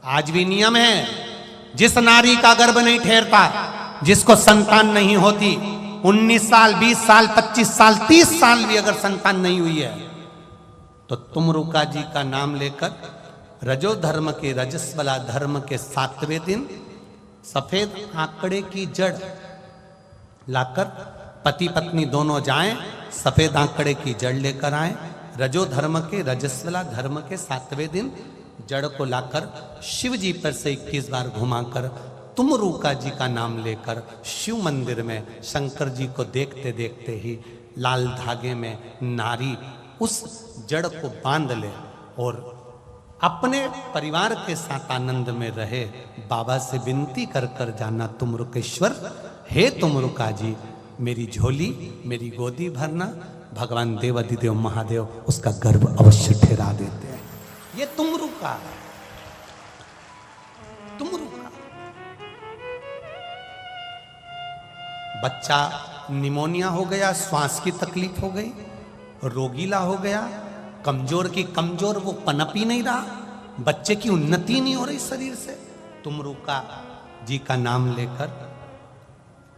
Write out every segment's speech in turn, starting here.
आज भी नियम है, जिस नारी का गर्भ नहीं ठहरता, जिसको संतान नहीं होती, 19 साल 20 साल 25 साल 30 साल भी अगर संतान नहीं हुई है, तो तुमरुका जी का नाम लेकर रजो धर्म के रजस्वला धर्म के 7वें दिन सफेद आंकड़े की जड़ लाकर पति पत्नी दोनों जाएं, सफेद आंकड़े की जड़ लेकर आए। रजो धर्म के रजस्वला धर्म के 7वें दिन जड़ को लाकर शिव जी पर से 21 बार घुमाकर तुमरुका जी का नाम लेकर शिव मंदिर में शंकर जी को देखते देखते ही लाल धागे में नारी उस जड़ को बांध ले और अपने परिवार के साथ आनंद में रहे। बाबा से विनती कर कर जाना, तुमरुकेश्वर, हे तुमरुका जी, मेरी झोली मेरी गोदी भरना। भगवान देवाधिदेव महादेव उसका गर्भ अवश्य ठहरा देते हैं। ये तुमरुका है, तुमरुका। बच्चा निमोनिया हो गया, श्वास की तकलीफ हो गई, रोगीला हो गया, कमजोर की कमजोर, वो पनप ही नहीं रहा, बच्चे की उन्नति नहीं हो रही शरीर से। तुमरुका जी का नाम लेकर,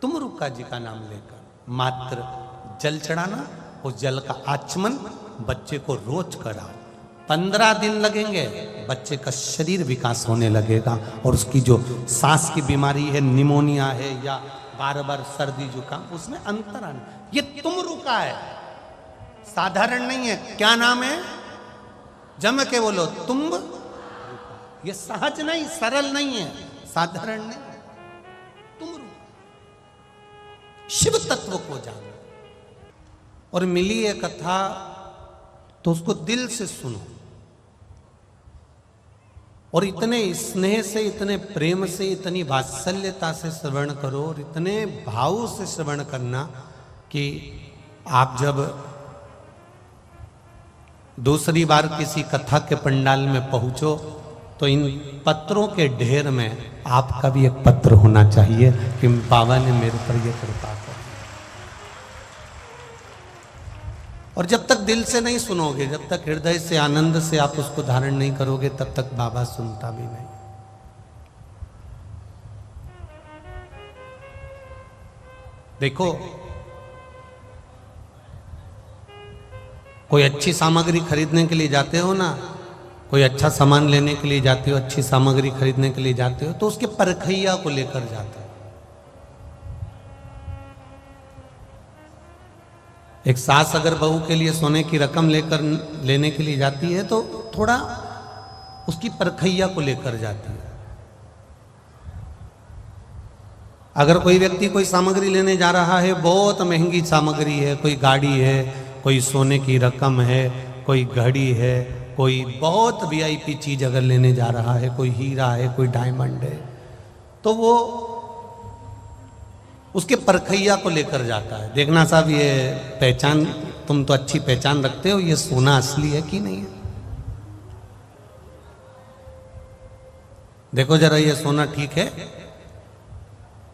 तुमरुका जी का नाम लेकर मात्र जल चढ़ाना, उस जल का आचमन बच्चे को रोज कराओ। 15 दिन लगेंगे, बच्चे का शरीर विकास होने लगेगा और उसकी जो सांस की बीमारी है, निमोनिया है या बार बार सर्दी जुकाम, उसमें अंतर आना। ये तुमरुका है, साधारण नहीं है। क्या नाम है? जम के बोलो, तुम। ये सहज नहीं, सरल नहीं है, साधारण नहीं, तुमरुका। शिव तत्व को जानो। और मिली ये कथा तो उसको दिल से सुनो और इतने स्नेह से, इतने प्रेम से, इतनी वात्सल्यता से श्रवण करो और इतने भाव से श्रवण करना कि आप जब दूसरी बार किसी कथा के पंडाल में पहुंचो तो इन पत्रों के ढेर में आपका भी एक पत्र होना चाहिए कि बाबा ने मेरे पर यह कृपा कर। और जब तक दिल से नहीं सुनोगे, जब तक हृदय से आनंद से आप उसको धारण नहीं करोगे, तब तक बाबा सुनता भी नहीं। देखो, कोई अच्छी सामग्री खरीदने के लिए जाते हो ना, कोई अच्छा सामान लेने के लिए जाते हो, अच्छी सामग्री खरीदने के लिए जाते हो, तो उसके परखैया को लेकर जाते हो। एक सास अगर बहू के लिए सोने की रकम लेने के लिए जाती है तो थोड़ा उसकी परखैया को लेकर जाती है। अगर कोई व्यक्ति कोई सामग्री लेने जा रहा है, बहुत महंगी सामग्री है, कोई गाड़ी है, कोई सोने की रकम है, कोई घड़ी है, कोई बहुत वीआईपी चीज अगर लेने जा रहा है, कोई हीरा है, कोई डायमंड है, तो वो उसके परखैया को लेकर जाता है। देखना साहब, ये पहचान, तुम तो अच्छी पहचान रखते हो, ये सोना असली है कि नहीं है, देखो जरा ये सोना ठीक है।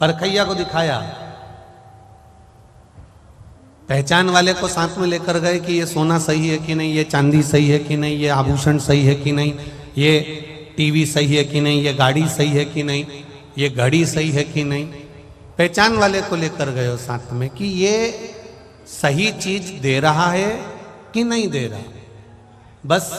परखैया को दिखाया, पहचान वाले को साथ में लेकर गए कि ये सोना सही है कि नहीं, ये चांदी सही है कि नहीं, ये आभूषण सही है कि नहीं, ये टीवी सही है कि नहीं, ये गाड़ी सही है कि नहीं, ये घड़ी सही है कि नहीं। पहचान वाले को लेकर गए हो साथ में कि ये सही चीज दे रहा है कि नहीं दे रहा। बस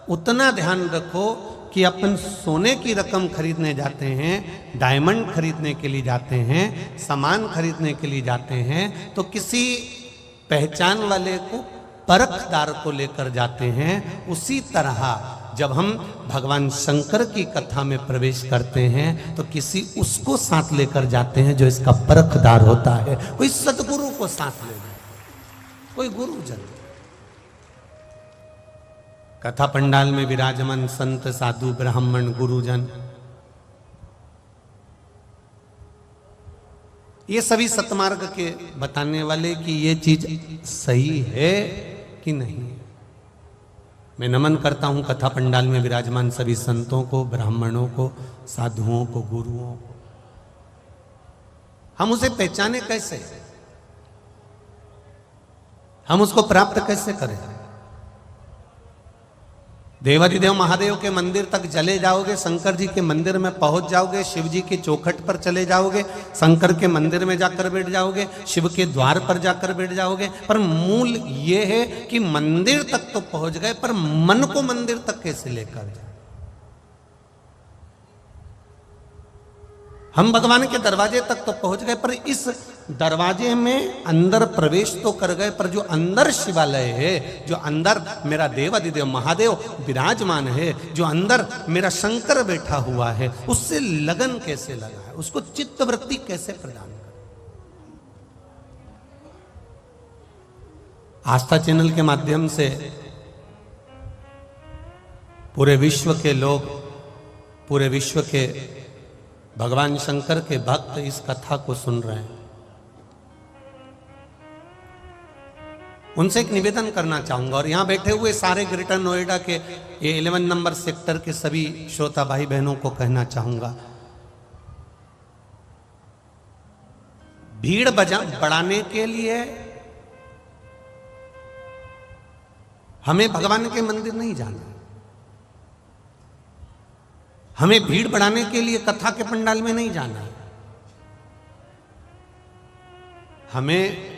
उतना ध्यान रखो कि अपन सोने की रकम खरीदने जाते हैं, डायमंड खरीदने के लिए जाते हैं, सामान खरीदने के लिए जाते हैं, तो किसी पहचान वाले को, परखदार को लेकर जाते हैं। उसी तरह जब हम भगवान शंकर की कथा में प्रवेश करते हैं तो किसी उसको साथ लेकर जाते हैं जो इसका परखदार होता है। कोई सतगुरु को साथ ले जाए, कोई गुरुजन। कथा पंडाल में विराजमान संत, साधु, ब्राह्मण, गुरुजन, ये सभी सतमार्ग के बताने वाले कि ये चीज सही है कि नहीं है। मैं नमन करता हूं कथा पंडाल में विराजमान सभी संतों को, ब्राह्मणों को, साधुओं को, गुरुओं को। हम उसे पहचाने कैसे, हम उसको प्राप्त कैसे करें? देवाधिदेव महादेव के मंदिर तक चले जाओगे, शंकर जी के मंदिर में पहुंच जाओगे, शिव जी की चौखट पर चले जाओगे, शंकर के मंदिर में जाकर बैठ जाओगे, शिव के द्वार पर जाकर बैठ जाओगे। पर मूल ये है कि मंदिर तक तो पहुंच गए, पर मन को मंदिर तक कैसे लेकर जाए। हम भगवान के दरवाजे तक तो पहुंच गए, पर इस दरवाजे में अंदर प्रवेश तो कर गए, पर जो अंदर शिवालय है, जो अंदर मेरा देवाधिदेव महादेव विराजमान है, जो अंदर मेरा शंकर बैठा हुआ है, उससे लगन कैसे लगा है, उसको चित्तवृत्ति कैसे प्रदान कर। आस्था चैनल के माध्यम से पूरे विश्व के लोग, पूरे विश्व के भगवान शंकर के भक्त इस कथा को सुन रहे हैं। उनसे एक निवेदन करना चाहूंगा, और यहां बैठे हुए सारे ग्रेटर नोएडा के ये 11 नंबर सेक्टर के सभी श्रोता भाई बहनों को कहना चाहूंगा, भीड़ बढ़ाने के लिए हमें भगवान के मंदिर नहीं जाना, हमें भीड़ बढ़ाने के लिए कथा के पंडाल में नहीं जाना है, हमें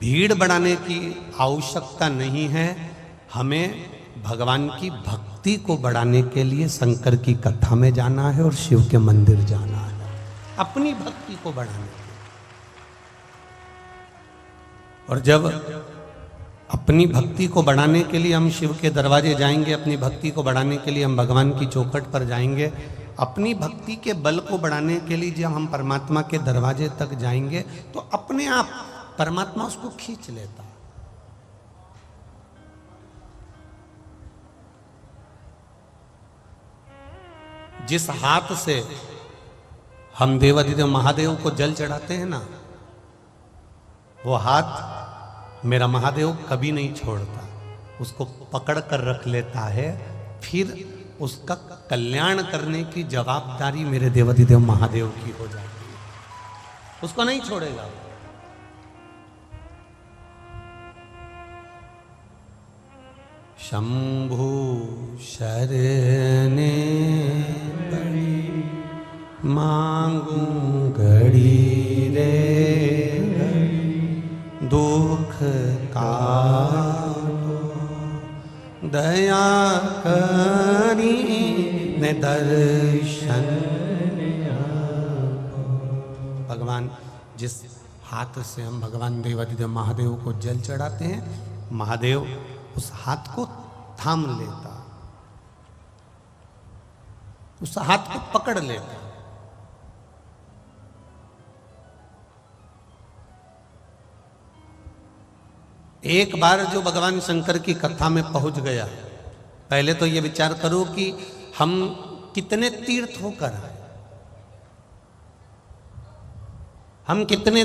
भीड़ बढ़ाने की आवश्यकता नहीं है, हमें भगवान की भक्ति को बढ़ाने के लिए शंकर की कथा में जाना है और शिव के मंदिर जाना है, अपनी भक्ति को बढ़ाने के लिए। और जब अपनी भक्ति को बढ़ाने के लिए हम शिव के दरवाजे जाएंगे, अपनी भक्ति को बढ़ाने के लिए हम भगवान की चौखट पर जाएंगे, अपनी भक्ति के बल को बढ़ाने के लिए जब हम परमात्मा के दरवाजे तक जाएंगे, तो अपने आप परमात्मा उसको खींच लेता है। जिस हाथ से हम देवाधिदेव महादेव को जल चढ़ाते हैं ना, वो हाथ मेरा महादेव कभी नहीं छोड़ता, उसको पकड़ कर रख लेता है, फिर उसका कल्याण करने की जवाबदारी मेरे देवाधिदेव महादेव की हो जाती है, उसको नहीं छोड़ेगा। शंभु शरणे बड़ी मांगू घड़ी रे घड़ी, दुख काटो दया करी ने दर्शन। भगवान जिस हाथ से हम भगवान देवाधिदेव महादेव को जल चढ़ाते हैं, महादेव उस हाथ को थाम लेता, उस हाथ को पकड़ लेता। एक बार जो भगवान शंकर की कथा में पहुंच गया, पहले तो ये विचार करो कि हम कितने तीर्थ होकर आए, हम कितने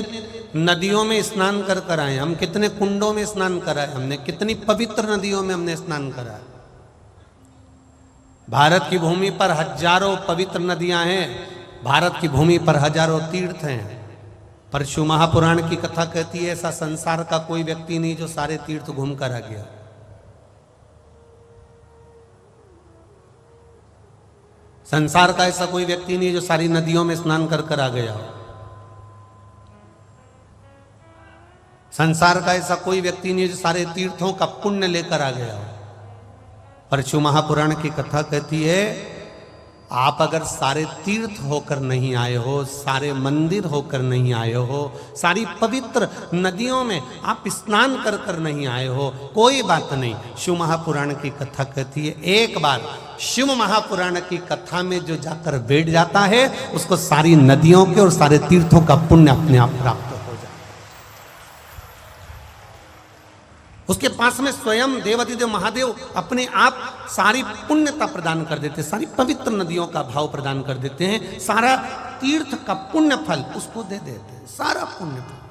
नदियों में स्नान कर कर आए, हम कितने कुंडों में स्नान कराए, हमने कितनी पवित्र नदियों में हमने स्नान कराया। भारत की भूमि पर हजारों पवित्र नदियां हैं, भारत की भूमि पर हजारों तीर्थ हैं, पर शिव महापुराण की कथा कहती है ऐसा संसार का कोई व्यक्ति नहीं जो सारे तीर्थ घूम कर आ गया। संसार का ऐसा कोई व्यक्ति नहीं जो सारी नदियों में स्नान कर कर आ गया। संसार का ऐसा कोई व्यक्ति नहीं जो सारे तीर्थों का पुण्य लेकर आ गया। पर शिव महापुराण की कथा कहती है आप अगर सारे तीर्थ होकर नहीं आए हो, सारे मंदिर होकर नहीं आए हो, सारी पवित्र नदियों में आप स्नान कर कर नहीं आए हो, कोई बात नहीं। शिव महापुराण की कथा कहती है एक बार शिव महापुराण की कथा में जो जाकर बैठ जाता है उसको सारी नदियों के और सारे तीर्थों का पुण्य अपने आप प्राप्त हो जाता है। उसके पास में स्वयं देवाधिदेव महादेव अपने आप सारी पुण्यता प्रदान कर देते, सारी पवित्र नदियों का भाव प्रदान कर देते हैं, सारा तीर्थ का पुण्य फल उसको दे देते हैं, सारा पुण्य फल।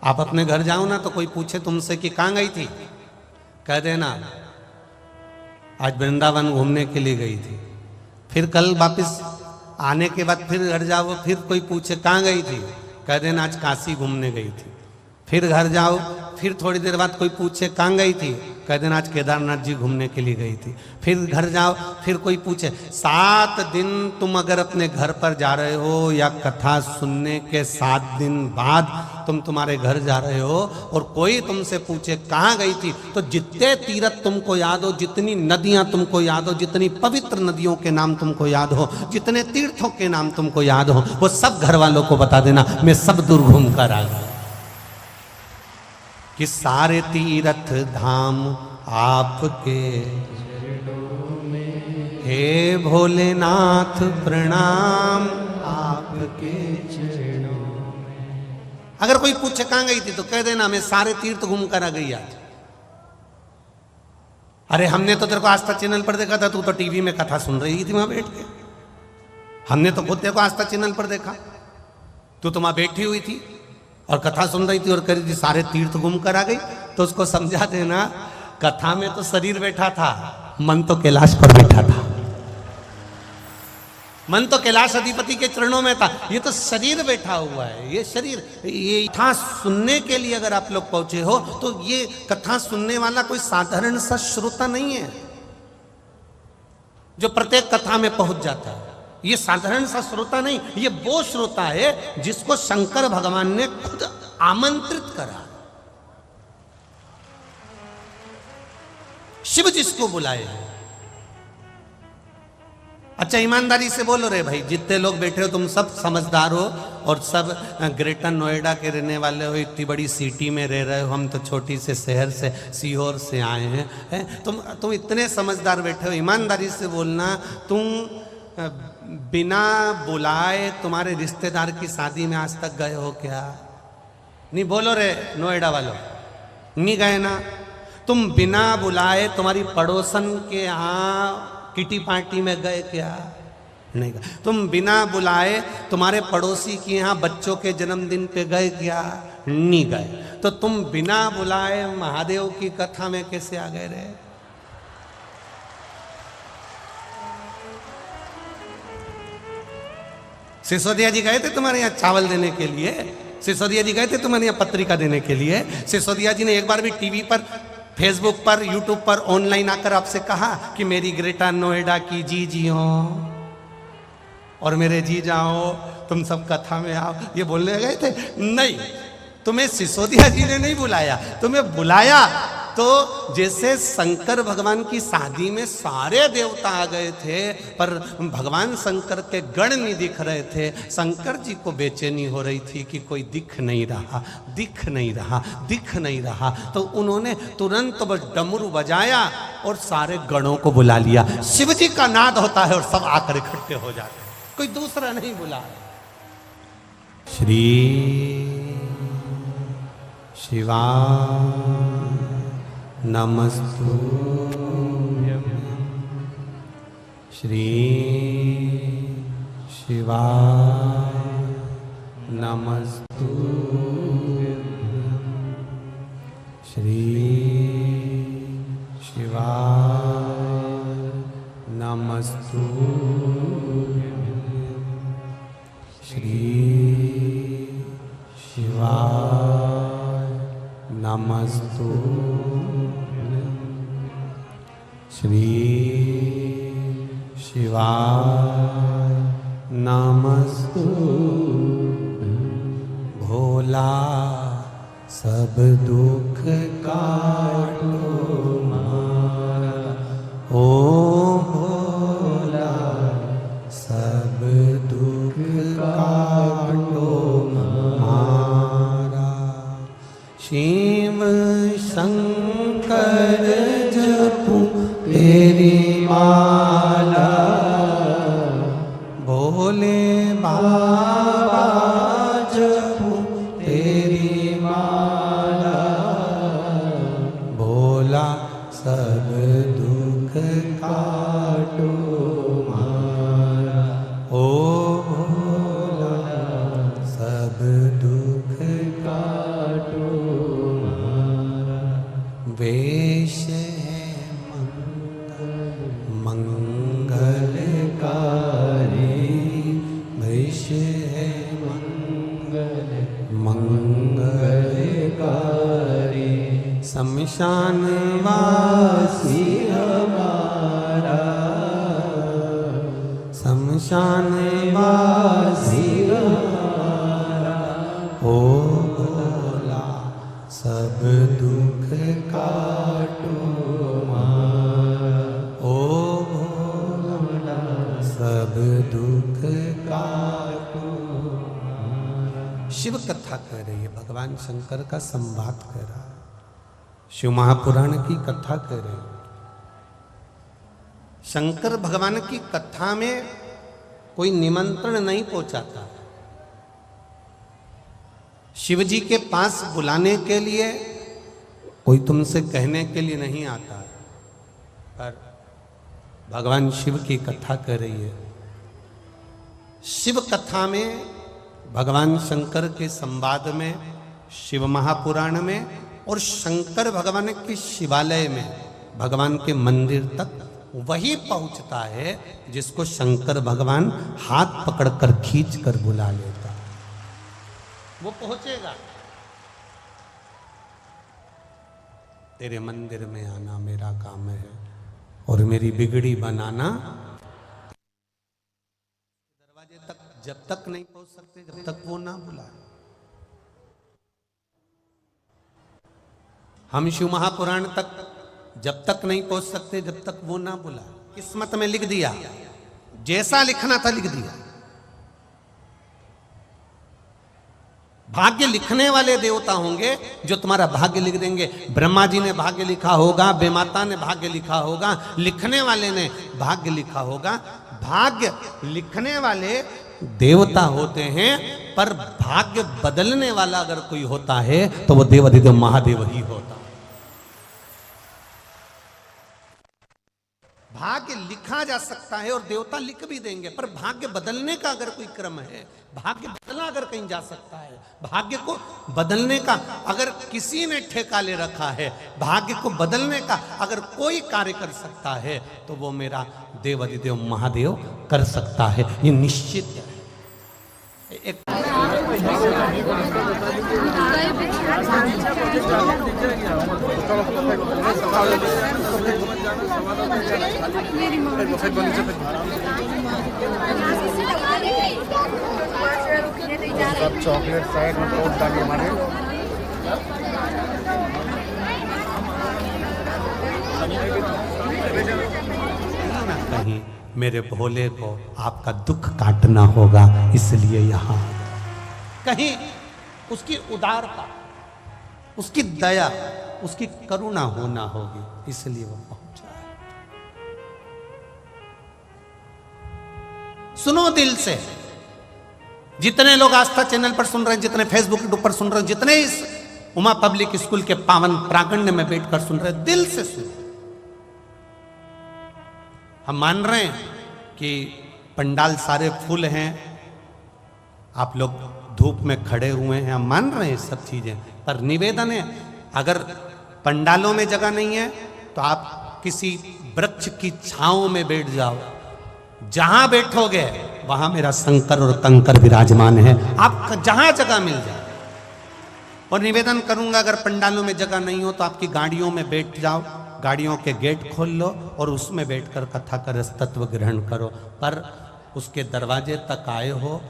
आप अपने घर जाओ ना तो कोई पूछे तुमसे कि कहां गई थी, कह देना आज वृंदावन घूमने के लिए गई थी, फिर कल वापस आने के बाद फिर घर जाओ, फिर कोई पूछे कहाँ गई थी, कह देना आज काशी घूमने गई थी। फिर घर जाओ, फिर थोड़ी देर बाद कोई पूछे कहाँ गई थी, कह देना आज केदारनाथ जी घूमने के लिए गई थी। फिर घर जाओ, फिर कोई पूछे 7 दिन तुम अगर अपने घर पर जा रहे हो या कथा सुनने के 7 दिन बाद तुम्हारे घर जा रहे हो और कोई तुमसे पूछे कहाँ गई थी, तो जितने तीर्थ तुमको याद हो, जितनी नदियां तुमको याद हो, जितनी पवित्र नदियों के नाम तुमको याद हो, जितने तीर्थों के नाम तुमको याद हो, वो सब घर वालों को बता देना, मैं सब दूर घूम कर आ गया। कि सारे तीर्थ धाम आपके हे भोलेनाथ प्रणाम आपके चरणों में। अगर कोई पूछे कहाँ गई थी तो कह देना मैं सारे तीर्थ घूम कर आ गई आज। अरे हमने तो तेरे को आस्था चैनल पर देखा था, तू तो टीवी में कथा सुन रही थी वहां बैठ के। हमने तो खुद देखो आस्था चैनल पर देखा, तू तो वहां बैठी हुई थी और कथा सुन रही थी और कह रही थी सारे तीर्थ घूम कर आ गई। तो उसको समझा देना कथा में तो शरीर बैठा था, मन तो कैलाश पर बैठा था। मन तो कैलाश अधिपति के चरणों में था, ये तो शरीर बैठा हुआ है। ये शरीर, ये कथा सुनने के लिए अगर आप लोग पहुंचे हो तो ये कथा सुनने वाला कोई साधारण सा श्रोता नहीं है जो प्रत्येक कथा में पहुंच जाता है। ये साधारण सा श्रोता नहीं, ये वो श्रोता है जिसको शंकर भगवान ने खुद आमंत्रित करा। शिव जिसको बुलाए। अच्छा ईमानदारी से बोलो रे भाई, जितने लोग बैठे हो तुम सब समझदार हो और सब ग्रेटर नोएडा के रहने वाले हो, इतनी बड़ी सिटी में रह रहे हो, हम तो छोटी से शहर से सीहोर से आए हैं। तुम इतने समझदार बैठे हो, ईमानदारी से बोलना, तुम बिना बुलाए तुम्हारे रिश्तेदार की शादी में आज तक गए हो क्या? नहीं बोलो रे नोएडा वालों, नहीं गए ना। तुम बिना बुलाए तुम्हारी पड़ोसन के यहाँ किटी पार्टी में गए क्या? नहीं गए। तुम बिना बुलाए तुम्हारे पड़ोसी के यहाँ बच्चों के जन्मदिन पे गए क्या? नहीं गए। तो तुम बिना बुलाए महादेव की कथा में कैसे आ गए रे? सिसोदिया जी गए थे तुम्हारे यहाँ चावल देने के लिए, सिसोदिया जी गए थे तुम्हारे यहाँ पत्रिका देने के लिए। सिसोदिया जी ने एक बार भी टीवी पर, फेसबुक पर, यूट्यूब पर ऑनलाइन आकर आपसे कहा कि मेरी ग्रेटर नोएडा की जी हो और मेरे जी जाओ, तुम सब कथा में आओ, ये बोलने गए थे? नहीं, तुम्हें सिसोदिया जी ने नहीं बुलाया, तुम्हें बुलाया तो जैसे शंकर भगवान की शादी में सारे देवता आ गए थे पर भगवान शंकर के गण नहीं दिख रहे थे। शंकर जी को बेचैनी हो रही थी कि कोई दिख नहीं रहा, दिख नहीं रहा, दिख नहीं रहा। तो उन्होंने तुरंत बस डमरू बजाया और सारे गणों को बुला लिया। शिव जी का नाद होता है और सब आकर इकट्ठे हो जाते हैं, कोई दूसरा नहीं बुला। श्री शिवा नमस्तुभ्यं श्री शिवाय नमस्तुभ्यं श्री शिवाय नमस्तुभ्यं श्री शिवाय नमस्तुभ्यं श्री शिवाय नमस्तुभ्यं। भोला सब दुख काटो मारा, ओ भोला सब दुख काटो मारा। शिव शंकर जपू तेरी माला, भोले बाबा जपू तेरी माला। भोला सब दुख काटो मारा, ओ भोला सब दुख काटो मारा। वेश है मंगलकारी, शमशान वासी हमारा, शमशान वासी हमारा, ओ भोला सब दुख काटो मारा, ओ भोला सब दुख काटो मारा। शिव कथा कह रही है, भगवान शंकर का संवाद कर रहा है, शिव महापुराण की कथा कह रहे हैं। शंकर भगवान की कथा में कोई निमंत्रण नहीं पहुंचाता, शिव जी के पास बुलाने के लिए कोई तुमसे कहने के लिए नहीं आता, पर भगवान शिव की कथा कर रही है। शिव कथा में, भगवान शंकर के संवाद में, शिव महापुराण में और शंकर भगवान के शिवालय में, भगवान के मंदिर तक वही पहुंचता है जिसको शंकर भगवान हाथ पकड़कर खींच कर बुला लेता, वो पहुंचेगा। तेरे मंदिर में आना मेरा काम है और मेरी बिगड़ी बनाना। दरवाजे तक जब तक नहीं पहुंच सकते जब तक वो ना बुलाए। हम शिव महापुराण तक जब तक नहीं पहुंच सकते जब तक वो ना बुलाए। किस्मत में लिख दिया, जैसा लिखना था लिख दिया। भाग्य लिखने वाले देवता होंगे जो तुम्हारा भाग्य लिख देंगे। ब्रह्मा जी ने भाग्य लिखा होगा, बेमाता ने भाग्य लिखा होगा, लिखने वाले ने भाग्य लिखा होगा। भाग्य लिखने वाले देवता होते हैं, पर भाग्य बदलने वाला अगर कोई होता है तो वो देवाधिदेव महादेव ही होता। भाग्य लिखा जा सकता है और देवता लिख भी देंगे, पर भाग्य बदलने का अगर कोई क्रम है, भाग्य बदला अगर कहीं जा सकता है, भाग्य को बदलने का अगर किसी ने ठेका ले रखा है, भाग्य को बदलने का अगर कोई कार्य कर सकता है तो वो मेरा देवाधिदेव महादेव कर सकता है, ये निश्चित है। एक सब चॉकलेट साइड में कोट डालिए हमारे। कहीं मेरे भोले को आपका दुख काटना होगा, इसलिए यहाँ कहीं उसकी उदारता, उसकी दया, उसकी करुणा होना होगी, इसलिए वो पहुंचा है। सुनो दिल से, जितने लोग आस्था चैनल पर सुन रहे हैं, जितने फेसबुक पर सुन रहे हैं, जितने इस उमा पब्लिक स्कूल के पावन प्रांगण में बैठकर सुन रहे हैं, दिल से सुनो। हम मान रहे हैं कि पंडाल सारे फुल हैं, आप लोग धूप में खड़े हुए हैं, हम मान रहे हैं सब चीजें, पर निवेदन है, अगर पंडालों में जगह नहीं है तो आप किसी वृक्ष की छांव में बैठ जाओ, जहां बैठोगे वहां मेरा शंकर और कंकर विराजमान है, आप जहां जगह मिल जाए। और निवेदन करूंगा, अगर पंडालों में जगह नहीं हो तो आपकी गाड़ियों में बैठ जाओ, गाड़ियों के गेट खोल लो और उसमें बैठकर कथा का रस तत्व ग्रहण करो, पर उसके दरवाजे तक आए हो,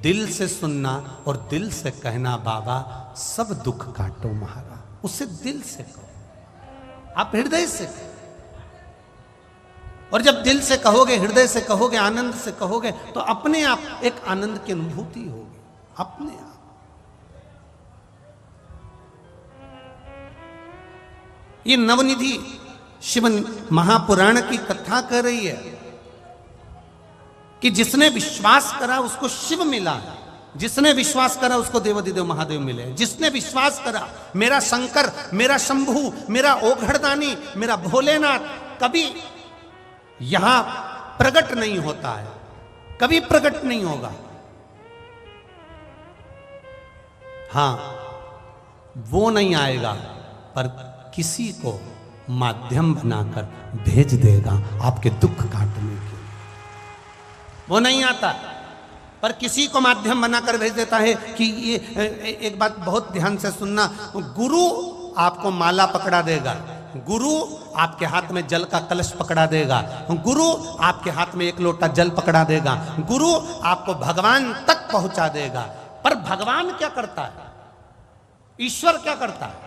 दिल से सुनना और दिल से कहना, बाबा सब दुख काटो महाराज, उससे दिल से कहो, आप हृदय से कहो। और जब दिल से कहोगे, हृदय से कहोगे, आनंद से कहोगे, तो अपने आप एक आनंद की अनुभूति होगी, अपने आप। ये नवनिधि शिव महापुराण की कथा कर रही है कि जिसने विश्वास करा उसको शिव मिला, जिसने विश्वास करा उसको देवाधिदेव महादेव मिले, जिसने विश्वास करा मेरा शंकर, मेरा शंभू, मेरा ओघड़दानी, मेरा भोलेनाथ कभी यहां प्रकट नहीं होता है, कभी प्रकट नहीं होगा। हां, वो नहीं आएगा, पर किसी को माध्यम बनाकर भेज देगा आपके दुख काटने के। वो नहीं आता, पर किसी को माध्यम बनाकर भेज देता है कि ये एक बात बहुत ध्यान से सुनना, गुरु आपको माला पकड़ा देगा, गुरु आपके हाथ में जल का कलश पकड़ा देगा, गुरु आपके हाथ में एक लोटा जल पकड़ा देगा, गुरु आपको भगवान तक पहुंचा देगा। पर भगवान क्या करता है, ईश्वर क्या करता है?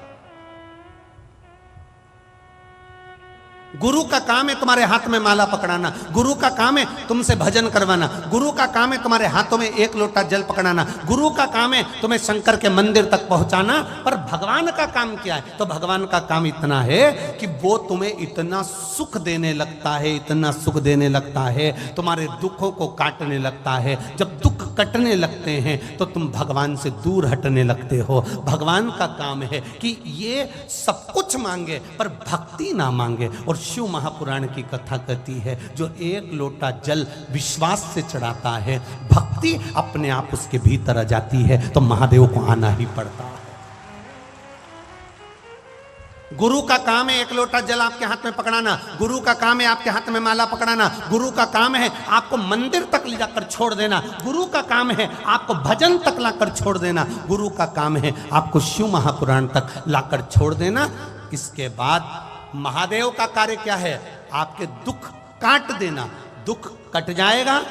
गुरु का काम है तुम्हारे हाथ में माला पकड़ाना, गुरु का काम है तुमसे भजन करवाना, गुरु का काम है तुम्हारे हाथों में एक लोटा जल पकड़ाना, गुरु का काम है तुम्हें शंकर के मंदिर तक पहुंचाना। पर भगवान का काम क्या है? तो भगवान का काम इतना है कि वो तुम्हें इतना सुख देने लगता है, इतना सुख देने लगता है, तुम्हारे दुखों को काटने लगता है। जब दुख कटने लगते हैं तो तुम भगवान से दूर हटने लगते हो। भगवान का काम है कि ये सब कुछ मांगे पर भक्ति ना मांगे। और शिव महापुराण की कथा कहती है, जो एक लोटा जल विश्वास से चढ़ाता है, भक्ति अपने आप उसके भीतर आ जाती है, तो महादेव को आना ही पड़ता है। गुरु का काम है एक लोटा जल आपके हाथ में पकड़ाना, गुरु का काम है आपके हाथ में माला पकड़ाना, गुरु का काम है आपको मंदिर तक ले जाकर छोड़ देना, गुरु का काम है आपको भजन तक लाकर छोड़ देना, गुरु का काम है आपको शिव महापुराण तक लाकर छोड़ देना। इसके बाद महादेव का कार्य क्या है? आपके दुख काट देना। दुख कट जाएगा,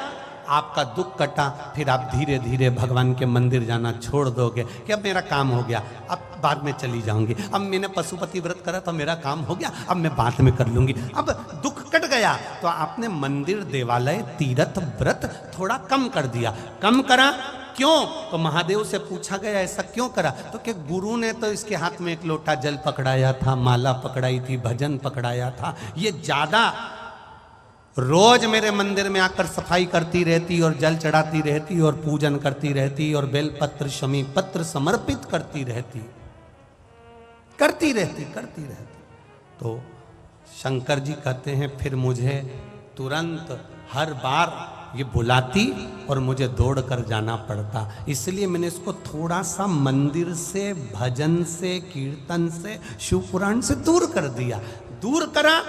आपका दुख कटा, फिर आप धीरे धीरे भगवान के मंदिर जाना छोड़ दोगे कि अब मेरा काम हो गया, अब बाद में चली जाऊंगी, अब मैंने पशुपति व्रत करा तो मेरा काम हो गया, अब मैं बाद में कर लूंगी। अब दुख कट गया तो आपने मंदिर, देवालय, तीर्थ, व्रत थोड़ा कम कर दिया। कम करा क्यों? तो महादेव से पूछा गया ऐसा क्यों करा? तो कि गुरु ने तो इसके हाथ में एक लोटा जल पकड़ाया था, माला पकड़ाई थी, भजन पकड़ाया था, ये ज्यादा रोज मेरे मंदिर में आकर सफाई करती रहती और जल चढ़ाती रहती और पूजन करती रहती और बेलपत्र शमी पत्र समर्पित करती रहती। तो शंकर जी कहते हैं फिर मुझे तुरंत हर बार ये बुलाती और मुझे दौड़ कर जाना पड़ता। इसलिए मैंने इसको थोड़ा सा मंदिर से, भजन से, कीर्तन से, शिव पुराण से दूर कर दिया। दूर करा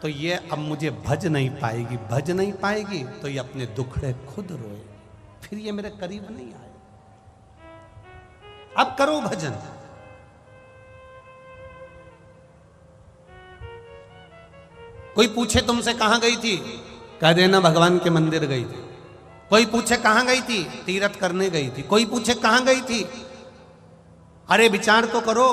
तो ये अब मुझे भज नहीं पाएगी, भज नहीं पाएगी तो ये अपने दुखड़े खुद रोए, फिर ये मेरे करीब नहीं आए। अब करो भजन। कोई पूछे तुमसे कहां गई थी, कह देना भगवान के मंदिर गई थी। कोई पूछे कहां गई थी, तीर्थ करने गई थी। कोई पूछे कहां गई थी, अरे विचार तो करो।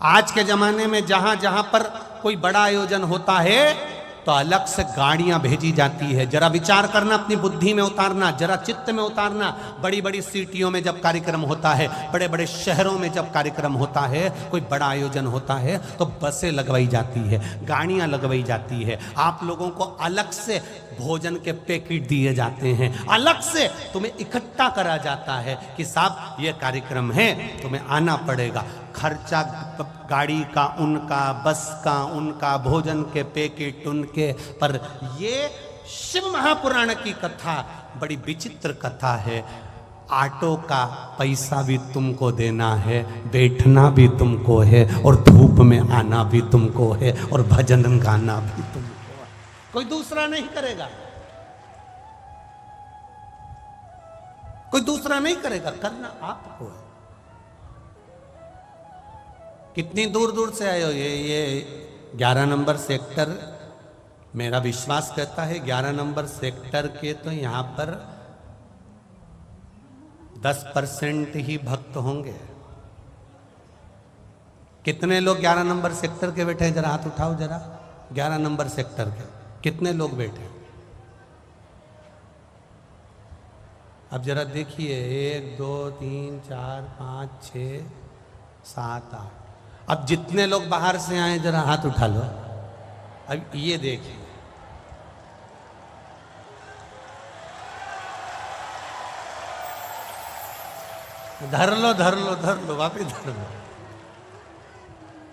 आज के जमाने में जहां जहां पर कोई बड़ा आयोजन होता है तो अलग से गाड़ियां भेजी जाती है। जरा विचार करना, अपनी बुद्धि में उतारना, जरा चित्त में उतारना। बड़ी बड़ी सिटियों में जब कार्यक्रम होता है, बड़े बड़े शहरों में जब कार्यक्रम होता है, कोई बड़ा आयोजन होता है तो बसें लगवाई जाती है, गाड़ियां लगवाई जाती है, आप लोगों को अलग से भोजन के पैकेट दिए जाते हैं, अलग से तुम्हें इकट्ठा करा जाता है कि साहब ये कार्यक्रम है, तुम्हें आना पड़ेगा। खर्चा गाड़ी का उनका, बस का उनका, भोजन के पैकेट उनके। पर ये शिव महापुराण की कथा बड़ी विचित्र कथा है। ऑटो का पैसा भी तुमको देना है, बैठना भी तुमको है, और धूप में आना भी तुमको है, और भजन गाना भी तुमको है। कोई दूसरा नहीं करेगा, कोई दूसरा नहीं करेगा, करना आपको है। कितनी दूर दूर से आए हो। ये 11 नंबर सेक्टर, मेरा विश्वास कहता है 11 नंबर सेक्टर के तो यहाँ पर 10% ही भक्त होंगे। कितने लोग 11 नंबर सेक्टर के बैठे हैं, जरा हाथ उठाओ जरा। 11 नंबर सेक्टर के कितने लोग बैठे? अब जरा देखिए, 1 2 3 4 5 6 7 8। अब जितने लोग बाहर से आए जरा हाथ उठा लो। अब ये देखिए, धर लो धर लो धर लो, वापिस धर लो,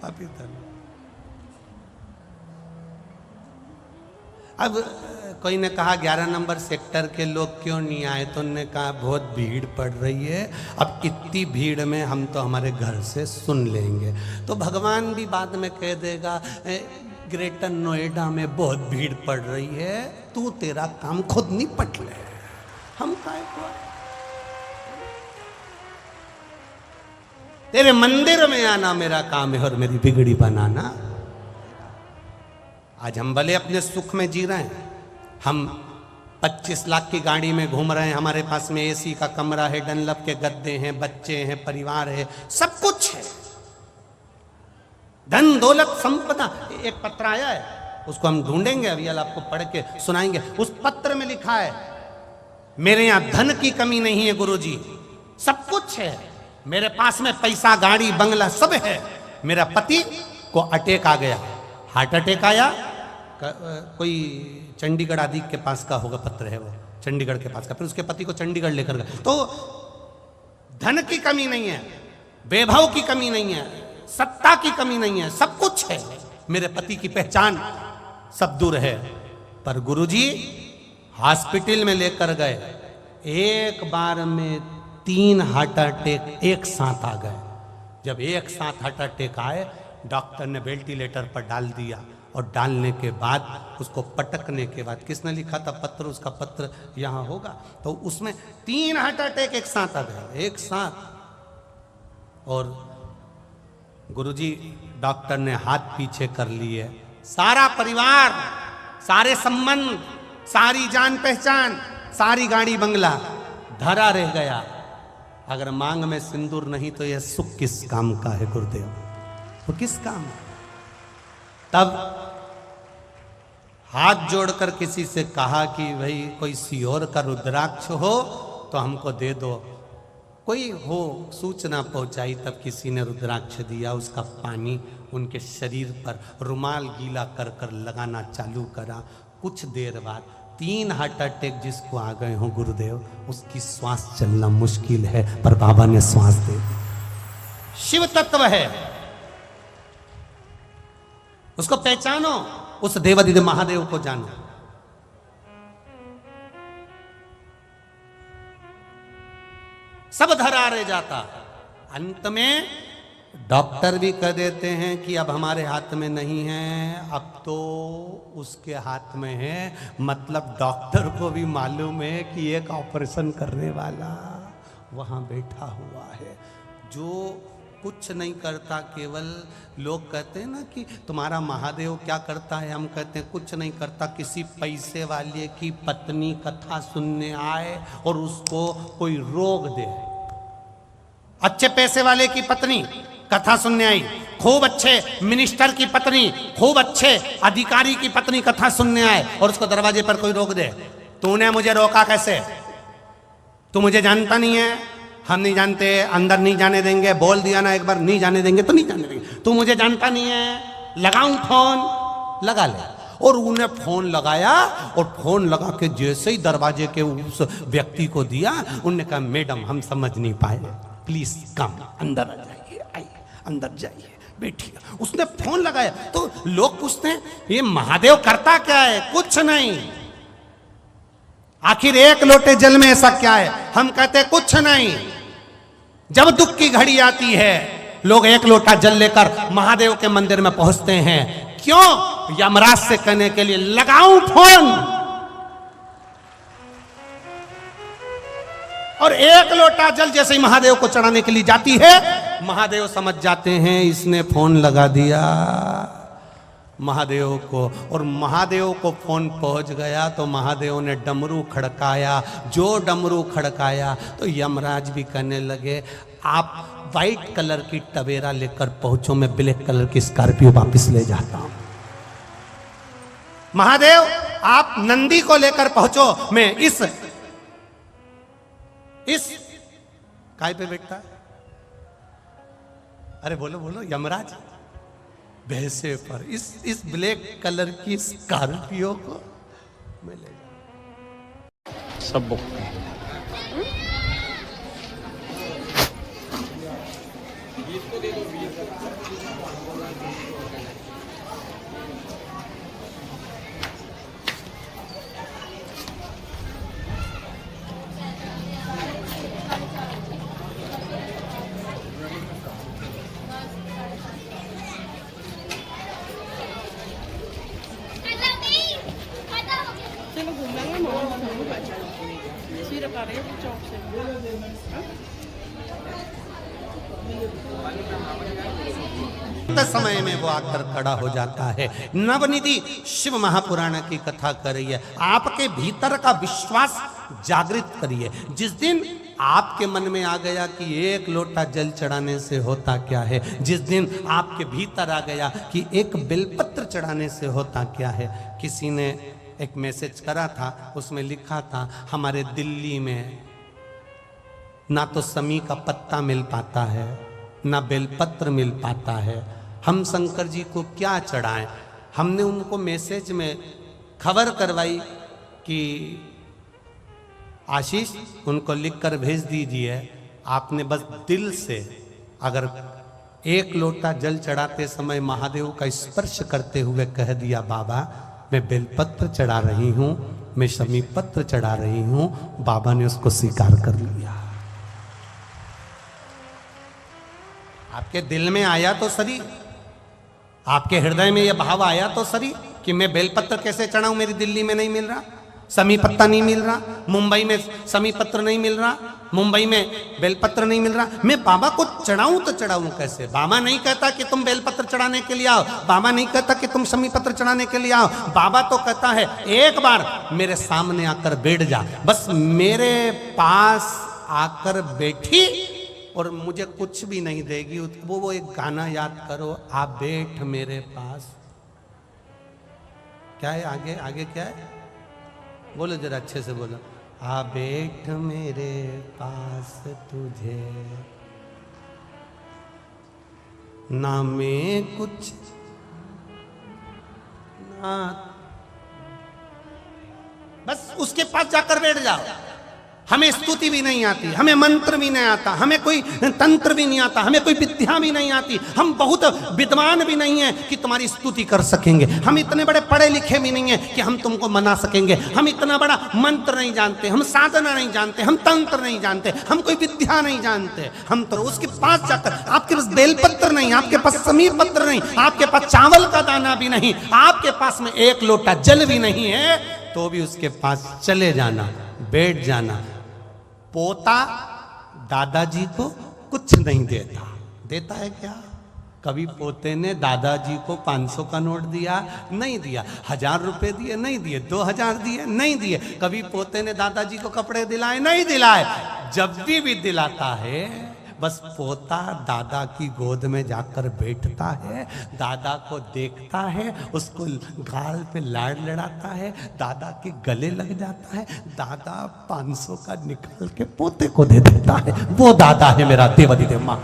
वापिस धर लो। अब कोई ने कहा 11 नंबर सेक्टर के लोग क्यों नहीं आए, तो उन्होंने कहा बहुत भीड़ पड़ रही है। अब इतनी भीड़ में हम तो हमारे घर से सुन लेंगे। तो भगवान भी बाद में कह देगा ग्रेटर नोएडा में बहुत भीड़ पड़ रही है, तू तेरा काम खुद निपट ले, हम काहे को। तेरे मंदिर में आना मेरा काम है और मेरी बिगड़ी बनाना। आज हम भले अपने सुख में जी रहे हैं, हम 25 लाख की गाड़ी में घूम रहे हैं, हमारे पास में एसी का कमरा है, डनलप के गद्दे हैं, बच्चे हैं, परिवार है, सब कुछ है, धन दौलत संपदा। एक पत्र आया है, उसको हम ढूंढेंगे, अभी आपको पढ़ के सुनाएंगे। उस पत्र में लिखा है, मेरे यहां धन की कमी नहीं है गुरुजी, सब कुछ है, मेरे पास में पैसा, गाड़ी, बंगला सब है। मेरा पति को अटैक आ गया, हार्ट अटैक आया, कोई चंडीगढ़ आदि के पास का होगा पत्र है वो, चंडीगढ़ के पास का, फिर उसके पति को चंडीगढ़ लेकर गए। तो धन की कमी नहीं है, वैभव की कमी नहीं है, सत्ता की कमी नहीं है, सब कुछ है। मेरे पति की पहचान सब दूर है, पर गुरुजी हॉस्पिटल में लेकर गए, एक बार में 3 हार्ट अटैक एक साथ आ गए। जब एक साथ हार्ट अटैक आए, डॉक्टर ने वेंटिलेटर पर डाल दिया, और डालने के बाद उसको पटकने के बाद, किसने लिखा था पत्र, उसका पत्र यहाँ होगा, तो उसमें 3 हार्ट अटैक एक साथ आ गए, एक साथ। और गुरुजी डॉक्टर ने हाथ पीछे कर लिए, सारा परिवार, सारे संबंध, सारी जान पहचान, सारी गाड़ी बंगला धरा रह गया। अगर मांग में सिंदूर नहीं तो यह सुख किस काम का है गुरुदेव, वो किस काम है। तब हाथ जोड़कर किसी से कहा कि भाई कोई सियोर का रुद्राक्ष हो तो हमको दे दो। कोई हो सूचना पहुंचाई, तब किसी ने रुद्राक्ष दिया, उसका पानी उनके शरीर पर रुमाल गीला कर कर लगाना चालू करा। कुछ देर बाद 3 हार्ट अटैक जिसको आ गए हो गुरुदेव, उसकी श्वास चलना मुश्किल है, पर बाबा ने श्वास दे दी। शिव तत्व है, उसको पहचानो, उस देवादिदेव महादेव को जानो। सब धरा रह जाता, अंत में डॉक्टर भी कह देते हैं कि अब हमारे हाथ में नहीं है, अब तो उसके हाथ में है। मतलब डॉक्टर को भी मालूम है कि एक ऑपरेशन करने वाला वहां बैठा हुआ है जो कुछ नहीं करता। केवल लोग कहते हैं ना कि तुम्हारा महादेव क्या करता है, हम कहते हैं कुछ नहीं करता। किसी पैसे वाले की पत्नी कथा सुनने आए और उसको कोई रोग दे, अच्छे पैसे वाले की पत्नी कथा सुनने आई, खूब अच्छे मिनिस्टर की पत्नी, खूब अच्छे अधिकारी की पत्नी कथा सुनने आए और उसको दरवाजे पर कोई रोक दे, तूने मुझे रोका कैसे, तू मुझे जानता नहीं है, हम नहीं जानते, अंदर नहीं जाने देंगे, बोल दिया ना एक बार, नहीं जाने देंगे तो नहीं जाने देंगे, तू मुझे जानता नहीं है, लगाऊं फोन, लगा ले। और उन्हें फोन लगाया और फोन लगा के जैसे ही दरवाजे के उस व्यक्ति को दिया, उन्होंने कहा मैडम हम समझ नहीं पाए, प्लीज कम, अंदर आ जाइए, आइए अंदर जाइए, बैठिए। उसने फोन लगाया तो लोग पूछते हैं ये महादेव करता क्या है, कुछ नहीं, आखिर एक लोटे जल में ऐसा क्या है। हम कहते हैं कुछ नहीं। जब दुख की घड़ी आती है लोग एक लोटा जल लेकर महादेव के मंदिर में पहुंचते हैं, क्यों, यमराज से कहने के लिए लगाऊं फोन। और एक लोटा जल जैसे ही महादेव को चढ़ाने के लिए जाती है, महादेव समझ जाते हैं इसने फोन लगा दिया महादेव को, और महादेव को फोन पहुंच गया तो महादेव ने डमरू खड़काया। जो डमरू खड़काया तो यमराज भी कहने लगे आप वाइट कलर की टवेरा लेकर पहुंचो, मैं ब्लैक कलर की स्कॉर्पियो वापस ले जाता हूं। महादेव आप नंदी को लेकर पहुंचो, मैं इस काय पे बैठता है, अरे बोलो बोलो यमराज, भैंसे पर इस ब्लैक कलर की स्कॉर्पियो को मैं ले जाऊं। सब चलो घूम लेंगे, फिर बता रहे हैं चौक से। निमित्त समय में वो आकर खड़ा हो जाता है। नवनिधि शिव महापुराण की कथा कर रही है। आपके भीतर का विश्वास जागृत करिए। जिस दिन आपके मन में आ गया कि एक लोटा जल चढ़ाने से होता क्या है, जिस दिन आपके भीतर आ गया कि एक बेलपत्र चढ़ाने से होता क्या है। किसी ने एक मैसेज करा था, उसमें लिखा था हमारे दिल्ली में ना तो समी का पत्ता मिल पाता है, ना बेलपत्र मिल पाता है, हम शंकर जी को क्या चढ़ाएं। हमने उनको मैसेज में खबर करवाई कि आशीष उनको लिखकर भेज दीजिए, आपने बस दिल से अगर एक लोटा जल चढ़ाते समय महादेव का स्पर्श करते हुए कह दिया बाबा मैं बेलपत्र चढ़ा रही हूं, मैं शमी पत्र चढ़ा रही हूं, बाबा ने उसको स्वीकार कर लिया। आपके दिल में आया तो सही, आपके हृदय में यह भाव आया तो सही कि मैं बेलपत्र कैसे चढ़ाऊं, मेरी दिल्ली में नहीं मिल रहा, समी पत्ता नहीं मिल रहा, मुंबई में समी पत्र नहीं मिल रहा, मुंबई में बेलपत्र नहीं मिल रहा, मैं बाबा को चढ़ाऊं तो चढ़ाऊं कैसे। बाबा नहीं कहता कि तुम बेलपत्र चढ़ाने के लिए आओ, बाबा नहीं कहता कि तुम समी पत्र चढ़ाने के लिए आओ, बाबा तो कहता है एक बार मेरे सामने आकर बैठ जा, बस मेरे पास आकर बैठी और मुझे कुछ भी नहीं देगी। वो एक गाना याद करो, आ बैठ मेरे पास, क्या है आगे, आगे क्या है बोलो जरा अच्छे से बोलो, आ बैठ मेरे पास तुझे ना मैं कुछ ना, बस उसके पास जाकर बैठ जाओ। हमें स्तुति भी नहीं आती, हमें मंत्र भी नहीं आता, हमें कोई तंत्र भी नहीं आता, हमें कोई विद्या भी नहीं आती, हम बहुत विद्वान भी नहीं है कि तुम्हारी स्तुति कर सकेंगे, हम इतने बड़े पढ़े लिखे भी नहीं है कि हम तुमको मना सकेंगे, हम इतना बड़ा मंत्र नहीं जानते, हम साधना नहीं जानते, हम तंत्र नहीं जानते, हम कोई विद्या नहीं जानते। हम तो उसके पास जाकर, आपके पास बेलपत्र नहीं, आपके पास समीर पत्र नहीं, आपके पास चावल का दाना भी नहीं, आपके पास में एक लोटा जल भी नहीं है, तो भी उसके पास चले जाना, बैठ जाना। पोता दादाजी को कुछ नहीं देता, देता है क्या? कभी पोते ने दादाजी को 500 का नोट दिया? नहीं दिया। 1000 रुपए दिए? नहीं दिए। 2000 दिए? नहीं दिए। कभी पोते ने दादाजी को कपड़े दिलाए? नहीं दिलाए। जब भी दिलाता है बस पोता दादा की गोद में जाकर बैठता है, दादा को देखता है, उसको गाल पे लाड़ लड़ाता है, दादा के गले लग जाता है, दादा 500 का निकाल के पोते को दे देता है। वो दादा है मेरा देवादिदेव मां।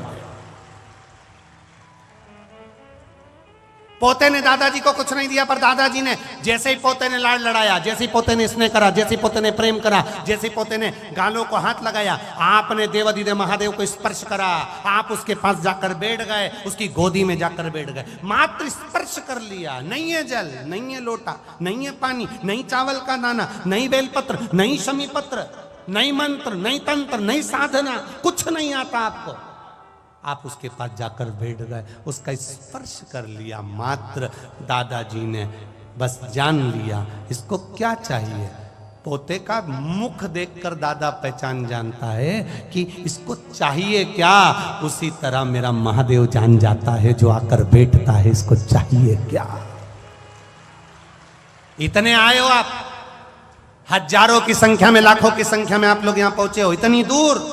पोते ने दादाजी को कुछ नहीं दिया, पर दादाजी ने जैसे ही पोते ने लाड़ लड़ाया, जैसे ही पोते ने स्नेह करा, जैसे ही पोते ने प्रेम करा, जैसे ही पोते ने गालों को हाथ लगाया, आपने देवादिदेव महादेव को स्पर्श करा, आप उसके पास जाकर बैठ गए, उसकी गोदी में जाकर बैठ गए, मात्र स्पर्श कर लिया। नहीं है जल, नहीं है लोटा, नहीं है पानी, नहीं चावल का दाना, नहीं बेलपत्र, नहीं शमी पत्र, नहीं मंत्र, नहीं तंत्र, नहीं साधना, कुछ नहीं आता आपको। आप उसके पास जाकर बैठ गए, उसका स्पर्श कर लिया मात्र। दादाजी ने बस जान लिया इसको क्या चाहिए। पोते का मुख देखकर दादा पहचान जानता है कि इसको चाहिए क्या। उसी तरह मेरा महादेव जान जाता है जो आकर बैठता है इसको चाहिए क्या। इतने आए हो आप, हजारों की संख्या में, लाखों की संख्या में आप लोग यहां पहुंचे हो, इतनी दूर,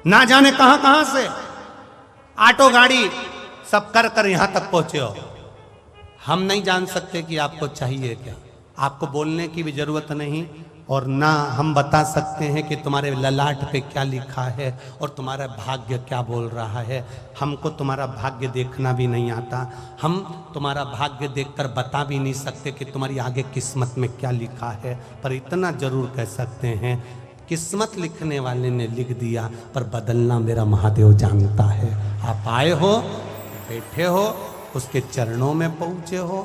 ना जाने कहां कहां से ऑटो गाड़ी सब कर कर यहां तक पहुंचे हो। हम नहीं जान सकते कि आपको चाहिए क्या। आपको बोलने की भी जरूरत नहीं, और ना हम बता सकते हैं कि तुम्हारे ललाट पे क्या लिखा है और तुम्हारा भाग्य क्या बोल रहा है। हमको तुम्हारा भाग्य देखना भी नहीं आता, हम तुम्हारा भाग्य देखकर बता भी नहीं सकते कि तुम्हारी आगे किस्मत में क्या लिखा है। पर इतना जरूर कह सकते हैं, किस्मत लिखने वाले ने लिख दिया, पर बदलना मेरा महादेव जानता है। आप आए हो, बैठे हो, उसके चरणों में पहुंचे हो।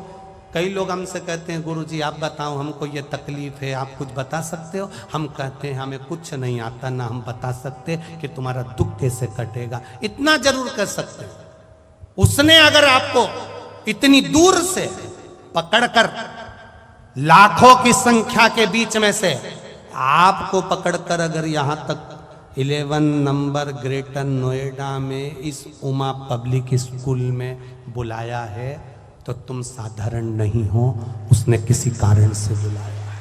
कई लोग हमसे कहते हैं गुरुजी आप बताओ, हमको ये तकलीफ है, आप कुछ बता सकते हो? हम कहते हैं हमें कुछ नहीं आता, ना हम बता सकते कि तुम्हारा दुख कैसे कटेगा। इतना जरूर कर सकते हो, उसने अगर आपको इतनी दूर से पकड़कर, लाखों की संख्या के बीच में से आपको पकड़कर अगर यहां तक 11 नंबर ग्रेटर नोएडा में इस उमा पब्लिक स्कूल में बुलाया है तो तुम साधारण नहीं हो, उसने किसी कारण से बुलाया है,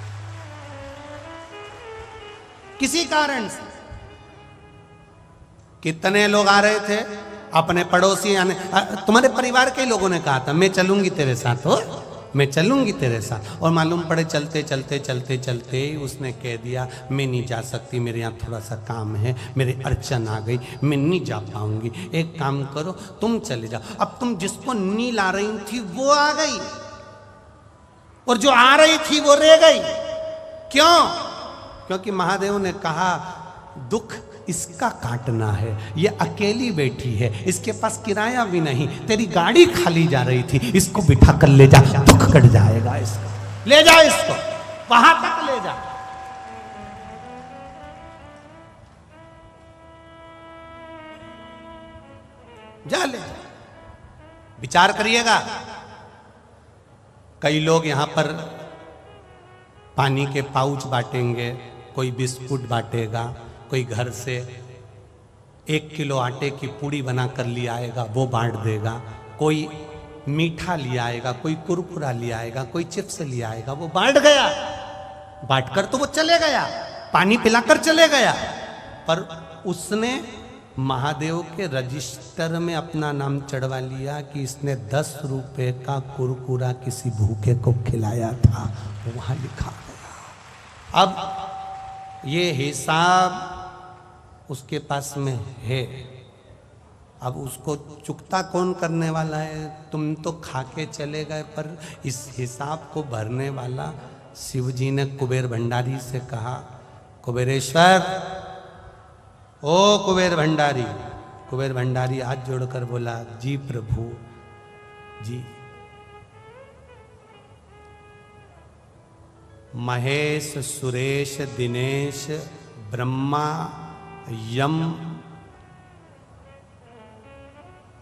किसी कारण से। कितने लोग आ रहे थे अपने पड़ोसी आने, तुम्हारे परिवार के लोगों ने कहा था मैं चलूंगी तेरे साथ, हो मैं चलूंगी तेरे साथ, और मालूम पड़े चलते चलते चलते चलते उसने कह दिया मैं नहीं जा सकती, मेरे यहाँ थोड़ा सा काम है, मेरे अड़चन आ गई, मैं नहीं जा पाऊंगी, एक काम करो तुम चले जाओ। अब तुम जिसको नहीं ला रही थी वो आ गई और जो आ रही थी वो रह गई। क्यों? क्योंकि महादेव ने कहा दुख इसका काटना है, ये अकेली बैठी है, इसके पास किराया भी नहीं, तेरी गाड़ी खाली जा रही थी, इसको बिठा कर ले जा, दुख कट जाएगा इसका, ले जा इसको वहां तक ले जा। जा ले जा। विचार करिएगा, कई लोग यहां पर पानी के पाउच बांटेंगे, कोई बिस्कुट बांटेगा, कोई घर से 1 किलो आटे की पूड़ी बनाकर ले आएगा वो बांट देगा, कोई मीठा ले आएगा, कोई कुरकुरा ले आएगा, कोई चिप्स ले आएगा, वो बांट गया, बांटकर तो वो चले गया, पानी पिलाकर चले गया, पर उसने महादेव के रजिस्टर में अपना नाम चढ़वा लिया कि इसने 10 रुपए का कुरकुरा किसी भूखे को खिलाया था, वहां लिखा गया। अब ये हिसाब उसके पास में है, अब उसको चुकता कौन करने वाला है? तुम तो खा के चले गए, पर इस हिसाब को भरने वाला शिव जी ने कुबेर भंडारी से कहा, कुबेरेश्वर, ओ कुबेर भंडारी। कुबेर भंडारी हाथ जोड़कर बोला, जी प्रभु जी। महेश, सुरेश, दिनेश, ब्रह्मा, यम,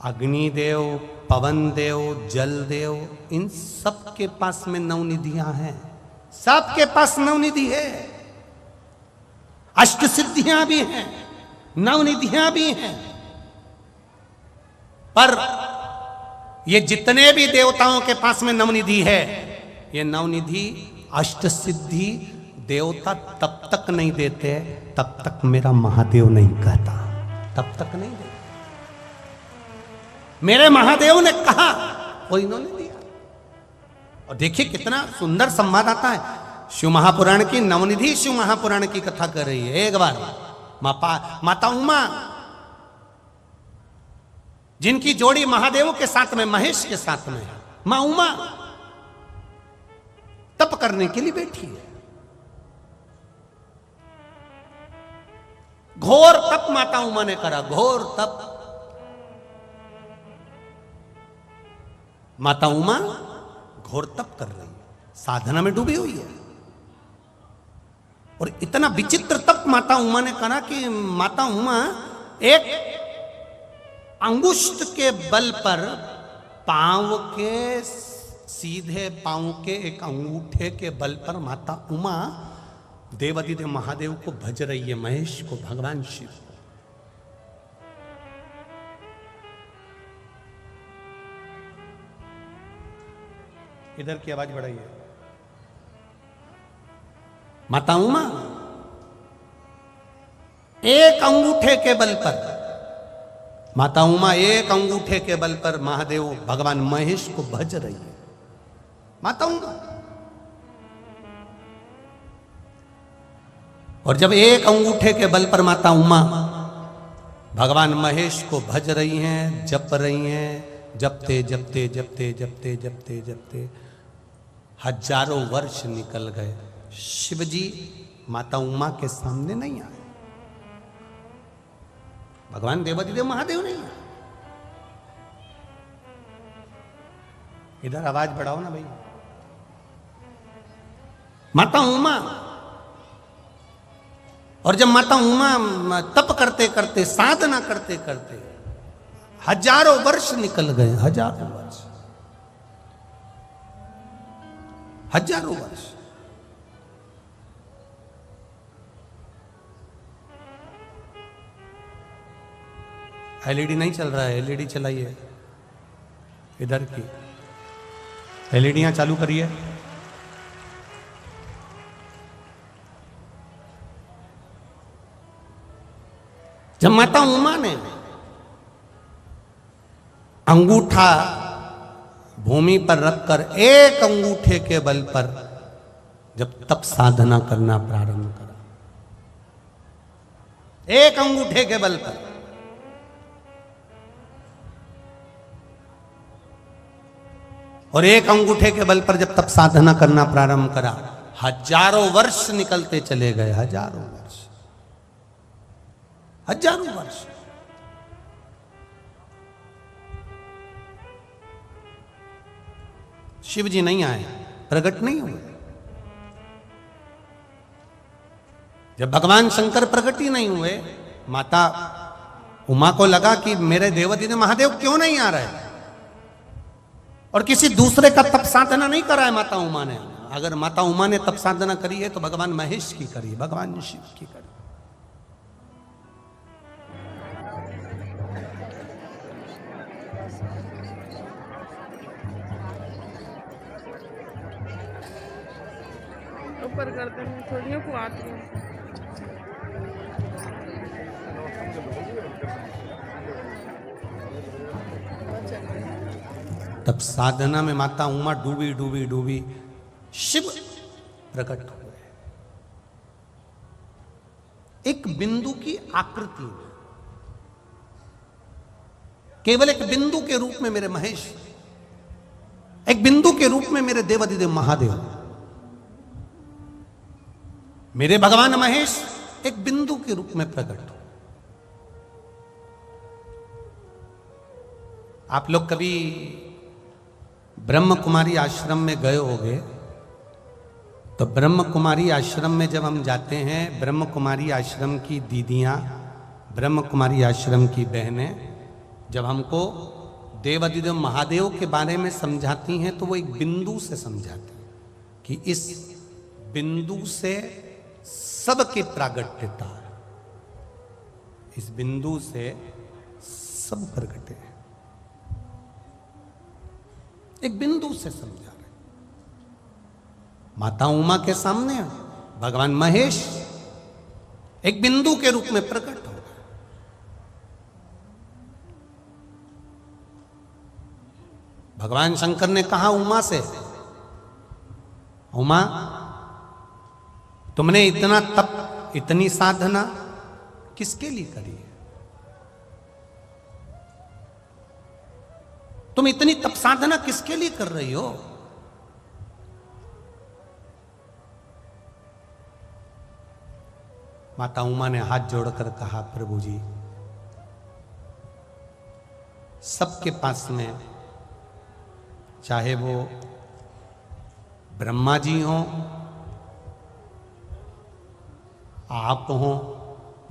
अग्निदेव, पवन देव, जल देव, इन सब के पास में नवनिधियां हैं, सबके पास नवनिधि है, अष्ट सिद्धियां भी हैं, नवनिधियां भी हैं, पर ये जितने भी देवताओं के पास में नवनिधि है, ये नवनिधि अष्ट सिद्धि देवता तब तक नहीं देते तब तक मेरा महादेव नहीं कहता, तब तक नहीं देते। मेरे महादेव ने कहा वो इन्होंने दिया। और देखिए कितना सुंदर संवाद आता है। शिव महापुराण की नवनिधि शिव महापुराण की कथा कर रही है। एक बार माता उमा, जिनकी जोड़ी महादेव के साथ में, महेश के साथ में है, मां उमा तप करने के लिए बैठी है। घोर तप माता उमा ने करा, घोर तप। माता उमा घोर तप कर रही है, साधना में डूबी हुई है। और इतना विचित्र तप माता उमा ने करा कि माता उमा एक अंगुष्ठ के बल पर, पांव के सीधे पांव के एक अंगूठे के बल पर माता उमा देवाधिदेव महादेव को भज रही है, महेश को, भगवान शिव। इधर की आवाज बढ़ाइए। माता उमा एक अंगूठे के बल पर, माता उमा एक अंगूठे के बल पर महादेव भगवान महेश को भज रही है। माता उमा, और जब एक अंगूठे के बल पर माता उमा भगवान महेश को भज रही हैं, जप रही हैं, जपते जपते जपते जपते जपते जपते हजारों वर्ष निकल गए। शिवजी माता उमा के सामने नहीं आए, भगवान देवाधिदेव महादेव नहीं आए। इधर आवाज बढ़ाओ ना भाई। माता उमा, और जब माता उमा तप करते करते, साधना करते करते हजारों वर्ष निकल गए, हजारों वर्ष, हजारों वर्ष। एलईडी नहीं चल रहा है, एलईडी चलाइए, इधर की एलईडियां चालू करिए। जब माता उमा ने अंगूठा भूमि पर रखकर एक अंगूठे के बल पर जब तप साधना करना प्रारंभ करा, एक अंगूठे के बल पर, और एक अंगूठे के बल पर जब तप साधना करना प्रारंभ करा, हजारों वर्ष निकलते चले गए, हजारों वर्ष, हजारों वर्ष। शिव जी नहीं आए, प्रकट नहीं हुए। जब भगवान शंकर प्रकट ही नहीं हुए, माता उमा को लगा कि मेरे देवादिदेव महादेव क्यों नहीं आ रहे, और किसी दूसरे का तप साधना नहीं करा है माता उमा ने। अगर माता उमा ने तप साधना करी है तो भगवान महेश की करी, भगवान शिव की करी। ऊपर करते हैं, थोड़ियों को आती है। तब साधना में माता उमा डूबी डूबी डूबी, शिव प्रकट हुए एक बिंदु की आकृति में, केवल एक बिंदु के रूप में मेरे महेश, एक बिंदु के रूप में मेरे देवादिदेव महादेव, मेरे भगवान महेश एक बिंदु के रूप में प्रकट हो। आप लोग कभी ब्रह्म कुमारी आश्रम में गए होंगे, तो ब्रह्म कुमारी आश्रम में जब हम जाते हैं, ब्रह्म कुमारी आश्रम की दीदियां, ब्रह्म कुमारी आश्रम की बहनें जब हमको देवादिदेव महादेव के बारे में समझाती हैं, तो वो एक बिंदु से समझाती हैं कि इस बिंदु से सबकी प्रागट्यता, इस बिंदु से सब प्रगटे हैं, एक बिंदु से समझा रहे। माता उमा के सामने भगवान महेश एक बिंदु के रूप में प्रकट हो गए। भगवान शंकर ने कहा उमा से, उमा तुमने इतना तप, इतनी साधना किसके लिए करी है? तुम इतनी तप साधना किसके लिए कर रही हो? माता उमा ने हाथ जोड़कर कहा, प्रभु जी, सबके पास में, चाहे वो ब्रह्मा जी हो, आप हो,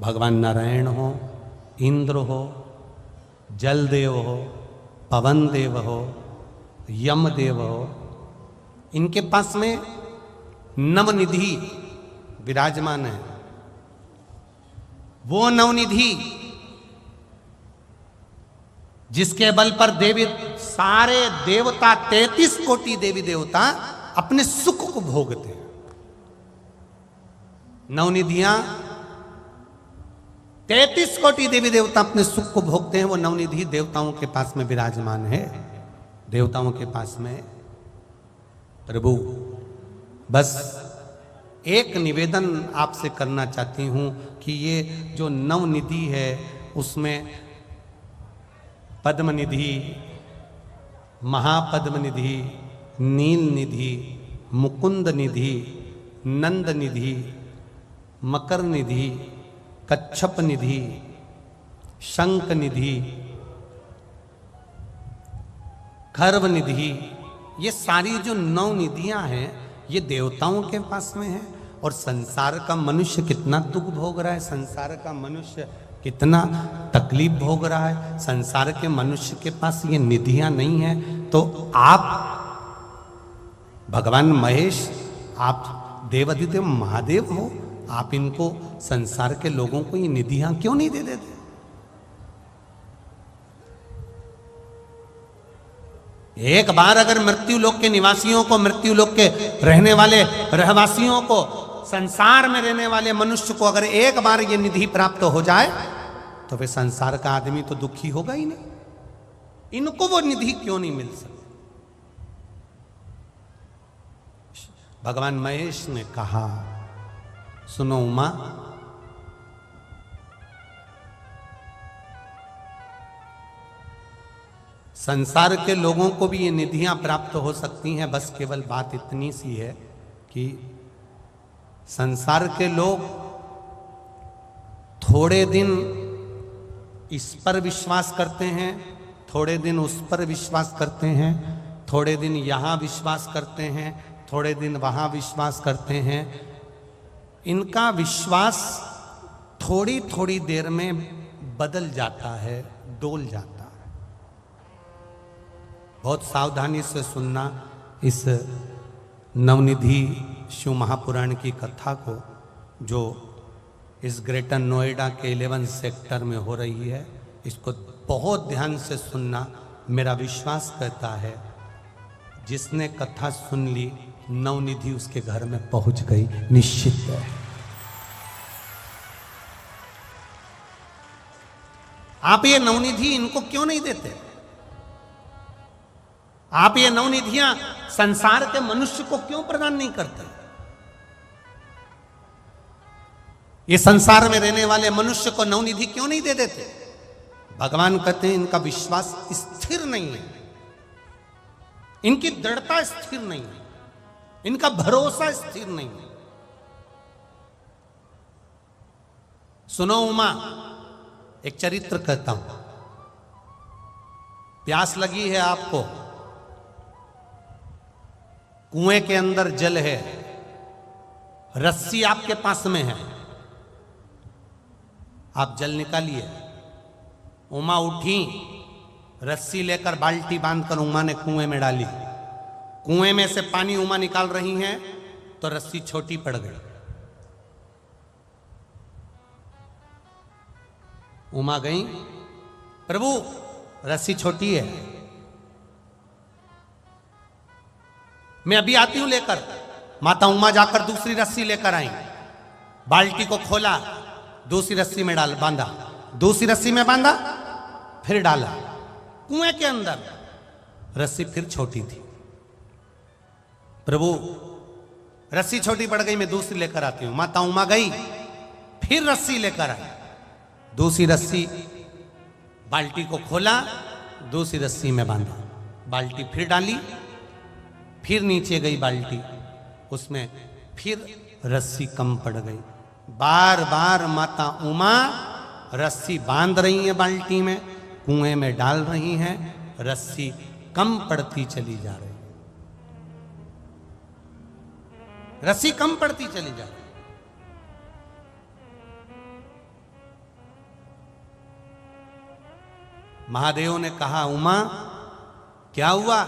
भगवान नारायण हो, इंद्र हो, जल देव हो, पवन देव हो, यम देव हो, इनके पास में नवनिधि विराजमान है। वो नवनिधि जिसके बल पर देवी, सारे देवता, 33 कोटि देवी देवता अपने सुख को भोगते हैं। नवनिधियां 33 कोटि देवी देवता अपने सुख को भोगते हैं। वो नवनिधि देवताओं के पास में विराजमान है, देवताओं के पास में। प्रभु, बस एक निवेदन आपसे करना चाहती हूं कि ये जो नवनिधि है उसमें पद्मनिधि, महापद्मनिधि, नील निधि, मुकुंद निधि, नंद निधि, मकर निधि, कच्छप निधि, शंख निधि, खर्व निधि, ये सारी जो 9 निधियां हैं ये देवताओं के पास में है। और संसार का मनुष्य कितना दुख भोग रहा है, संसार का मनुष्य कितना तकलीफ भोग रहा है, संसार के मनुष्य के पास ये निधियां नहीं है। तो आप भगवान महेश, आप देवादिदेव महादेव हो, आप इनको, संसार के लोगों को ये निधियां क्यों नहीं दे देते? एक बार अगर मृत्यु लोक के निवासियों को, मृत्यु लोक के रहने वाले रहवासियों को, संसार में रहने वाले मनुष्य को अगर एक बार ये निधि प्राप्त हो जाए तो फिर संसार का आदमी तो दुखी होगा ही नहीं। इनको वो निधि क्यों नहीं मिल सकती? भगवान महेश ने कहा, सुनो उमा, संसार के लोगों को भी ये निधियां प्राप्त हो सकती हैं, बस केवल बात इतनी सी है कि संसार के लोग थोड़े दिन इस पर विश्वास करते हैं, थोड़े दिन उस पर विश्वास करते हैं, थोड़े दिन यहाँ विश्वास करते हैं, थोड़े दिन वहाँ विश्वास करते हैं। इनका विश्वास थोड़ी थोड़ी देर में बदल जाता है, डोल जाता है। बहुत सावधानी से सुनना इस नवनिधि शिव महापुराण की कथा को, जो इस ग्रेटर नोएडा के 11 सेक्टर में हो रही है। इसको बहुत ध्यान से सुनना। मेरा विश्वास कहता है जिसने कथा सुन ली, नवनिधि उसके घर में पहुंच गई, निश्चित है। आप ये नवनिधि इनको क्यों नहीं देते? आप ये नवनिधियां संसार के मनुष्य को क्यों प्रदान नहीं करते? ये संसार में रहने वाले मनुष्य को नवनिधि क्यों नहीं दे देते? भगवान कहते हैं इनका विश्वास स्थिर नहीं है, इनकी दृढ़ता स्थिर नहीं है, इनका भरोसा स्थिर नहीं है। सुनो उमा, एक चरित्र कहता हूं। प्यास लगी है आपको, कुएं के अंदर जल है, रस्सी आपके पास में है, आप जल निकालिए। उमा उठी, रस्सी लेकर बाल्टी बांधकर उमा ने कुएं में डाली। कुएं में से पानी उमा निकाल रही हैं तो रस्सी छोटी पड़ गई। उमा गई, प्रभु रस्सी छोटी है, मैं अभी आती हूं लेकर। माता उमा जाकर दूसरी रस्सी लेकर आई, बाल्टी को खोला, दूसरी रस्सी में डाल बांधा, दूसरी रस्सी में बांधा, फिर डाला। कुएं के अंदर रस्सी फिर छोटी थी। प्रभु रस्सी छोटी पड़ गई, मैं दूसरी लेकर आती हूं। माता उमा गई, फिर रस्सी लेकर आई, दूसरी रस्सी, बाल्टी को खोला, दूसरी रस्सी में बांधा, बाल्टी फिर डाली, फिर नीचे गई बाल्टी, उसमें फिर रस्सी कम पड़ गई। बार बार माता उमा रस्सी बांध रही है बाल्टी में, कुएं में डाल रही हैं, रस्सी कम पड़ती चली जा रही, रस्सी कम पड़ती चली जा रही। महादेव ने कहा, उमा क्या हुआ?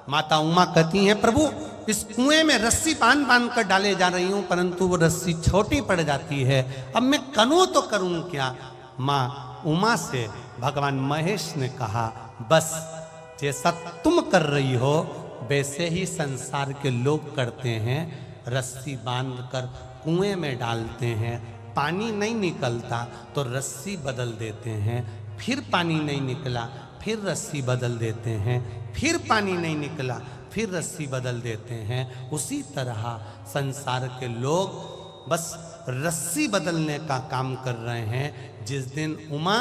माता उमा कहती हैं, प्रभु इस कुएं में रस्सी बांध बांध कर डाले जा रही हूं, परंतु वो रस्सी छोटी पड़ जाती है, अब मैं करूं तो करूं क्या? मां उमा से भगवान महेश ने कहा, बस जैसा तुम कर रही हो वैसे ही संसार के लोग करते हैं। रस्सी बांधकर कुएं में डालते हैं, पानी नहीं निकलता तो रस्सी बदल देते हैं, फिर पानी नहीं निकला फिर रस्सी बदल देते हैं, फिर पानी नहीं निकला फिर रस्सी बदल देते हैं। उसी तरह संसार के लोग बस रस्सी बदलने का काम कर रहे हैं। जिस दिन उमा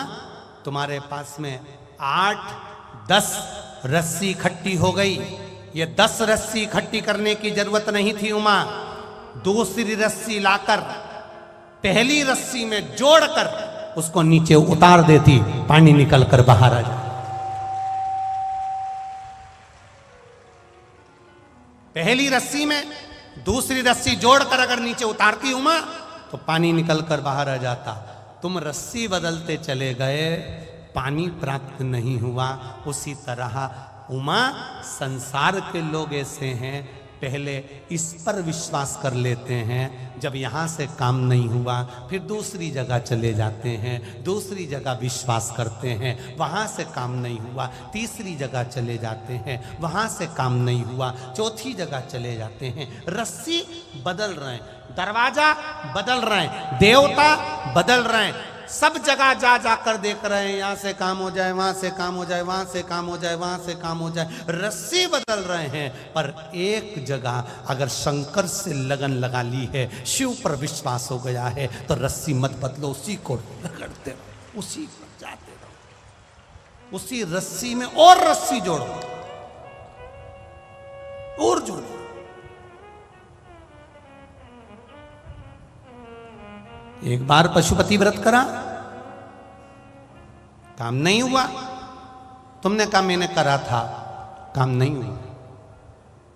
तुम्हारे पास में 8-10 रस्सी इकट्ठी हो गई, ये 10 रस्सी इकट्ठी करने की जरूरत नहीं थी। उमा दूसरी रस्सी लाकर पहली रस्सी में जोड़कर उसको नीचे उतार देती, पानी निकल कर बाहर आ जाता। पहली रस्सी में दूसरी रस्सी जोड़कर अगर नीचे उतारती उमा तो पानी निकल कर बाहर आ जाता। तुम रस्सी बदलते चले गए, पानी प्राप्त नहीं हुआ। उसी तरह उमा संसार के लोग ऐसे हैं पहले इस पर विश्वास कर लेते हैं, जब यहाँ से काम नहीं हुआ फिर दूसरी जगह चले जाते हैं, दूसरी जगह विश्वास करते हैं, वहाँ से काम नहीं हुआ, तीसरी जगह चले जाते हैं, वहाँ से काम नहीं हुआ, चौथी जगह चले जाते हैं। रस्सी बदल रहे हैं, दरवाजा बदल रहे हैं, देवता बदल रहे हैं, सब जगह जा जाकर देख रहे हैं, यहाँ से काम हो जाए, वहाँ से काम हो जाए, वहाँ से काम हो जाए, वहाँ से काम हो जाए, रस्सी बदल रहे हैं। पर एक जगह अगर शंकर से लगन लगा ली है, शिव पर विश्वास हो गया है, तो रस्सी मत बदलो, उसी को रगड़ते रहो, उसी पर जाते रहो, उसी रस्सी में और रस्सी जोड़ो और जोड़ो। एक बार पशुपति व्रत करा, काम नहीं हुआ, तुमने कहा मैंने करा था, काम नहीं हुआ,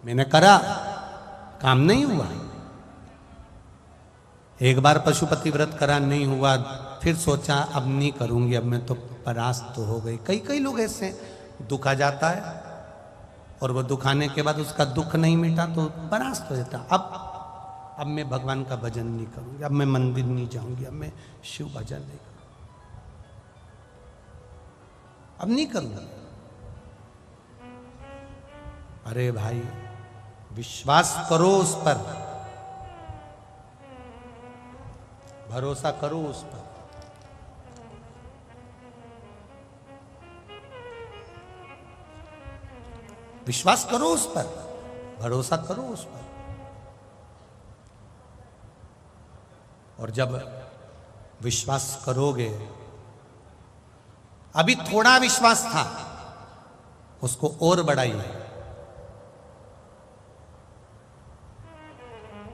मैंने करा, काम नहीं हुआ। एक बार पशुपति व्रत करा, नहीं हुआ, फिर सोचा अब नहीं करूंगी, अब मैं तो परास्त तो हो गई। कई कई लोग ऐसे दुख आ जाता है और वो दुखाने के बाद उसका दुख नहीं मिटा तो परास्त हो जाता। अब मैं भगवान का भजन नहीं करूंगी, अब मैं मंदिर नहीं जाऊंगी, अब मैं शिव भजन नहीं करूंगी, अब नहीं करूंगा। अरे भाई विश्वास करो उस पर, भरोसा करो उस पर। विश्वास करो उस पर, भरोसा करो उस पर। और जब विश्वास करोगे, अभी थोड़ा विश्वास था उसको और बढ़ाइए,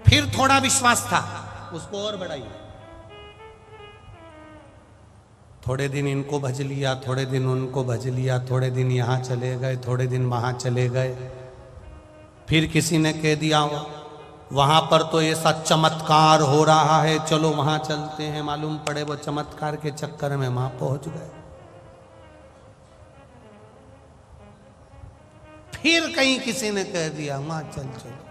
फिर थोड़ा विश्वास था उसको और बढ़ाइए। थोड़े दिन इनको भज लिया, थोड़े दिन उनको भज लिया, थोड़े दिन यहां चले गए, थोड़े दिन वहां चले गए, फिर किसी ने कह दिया वहां पर तो ऐसा चमत्कार हो रहा है, चलो वहां चलते हैं। मालूम पड़े वो चमत्कार के चक्कर में वहां पहुंच गए। फिर कहीं किसी ने कह दिया वहां चल चलो,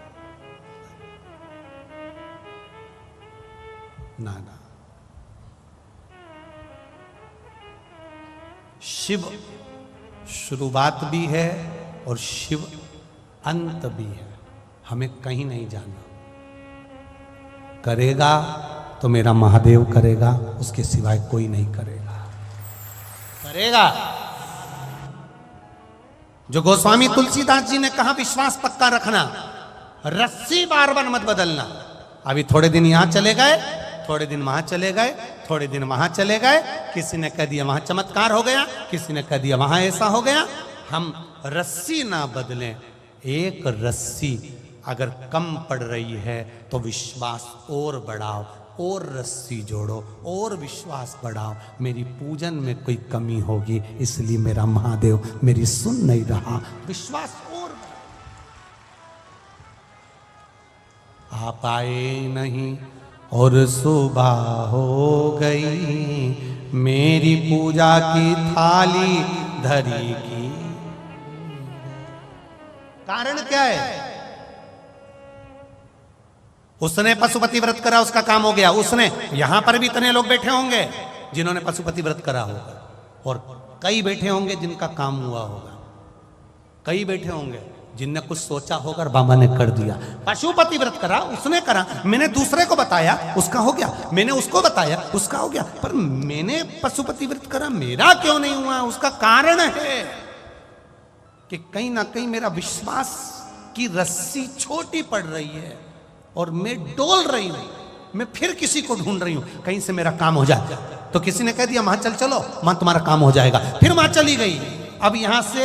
ना ना। शिव शुरुआत भी है और शिव अंत भी है, हमें कहीं नहीं जाना। करेगा तो मेरा महादेव करेगा, उसके सिवाय कोई नहीं करेगा। करेगा। जो गोस्वामी तुलसीदास जी ने कहा विश्वास पक्का रखना, रस्सी बार बार मत बदलना। अभी थोड़े दिन यहां चले गए, थोड़े दिन वहां चले गए, थोड़े दिन वहां चले गए, किसी ने कह दिया वहां चमत्कार हो गया, किसी ने कह दिया वहां ऐसा हो गया। हम रस्सी ना बदलें। एक रस्सी अगर कम पड़ रही है तो विश्वास और बढ़ाओ, और रस्सी जोड़ो, और विश्वास बढ़ाओ। मेरी पूजन में कोई कमी होगी इसलिए मेरा महादेव मेरी सुन नहीं रहा, विश्वास और आप आए नहीं और सुबह हो गई, मेरी पूजा की थाली धरी की। कारण क्या है? उसने पशुपति व्रत करा, उसका काम हो गया। उसने, यहां पर भी इतने लोग बैठे होंगे जिन्होंने पशुपति व्रत करा होगा, और कई बैठे होंगे जिनका काम हुआ होगा, कई बैठे होंगे जिनने कुछ सोचा होगा और बाबा ने कर दिया। पशुपति व्रत करा, उसने करा, मैंने दूसरे को बताया, उसका हो गया, मैंने उसको बताया, उसका हो गया। पर मैंने पशुपति व्रत करा, मेरा क्यों नहीं हुआ? उसका कारण है कि कहीं ना कहीं मेरा विश्वास की रस्सी छोटी पड़ रही है और मैं डोल रही हूं, मैं फिर किसी को ढूंढ रही हूं कहीं से मेरा काम हो जाए। तो किसी ने कह दिया वहां चलो, वहां तुम्हारा काम हो जाएगा, फिर वहां चली गई। अब यहां से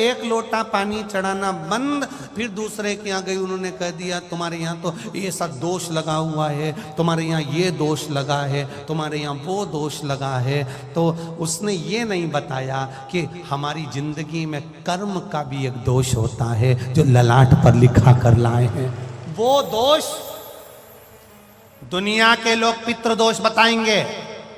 एक लोटा पानी चढ़ाना बंद, फिर दूसरे के यहाँ गई, उन्होंने कह दिया तुम्हारे यहाँ तो ये सब दोष लगा हुआ है, तुम्हारे यहाँ ये दोष लगा है, तुम्हारे यहाँ वो दोष लगा है। तो उसने ये नहीं बताया कि हमारी जिंदगी में कर्म का भी एक दोष होता है जो ललाट पर लिखा कर लाए हैं। वो दोष दुनिया के लोग पितृदोष बताएंगे,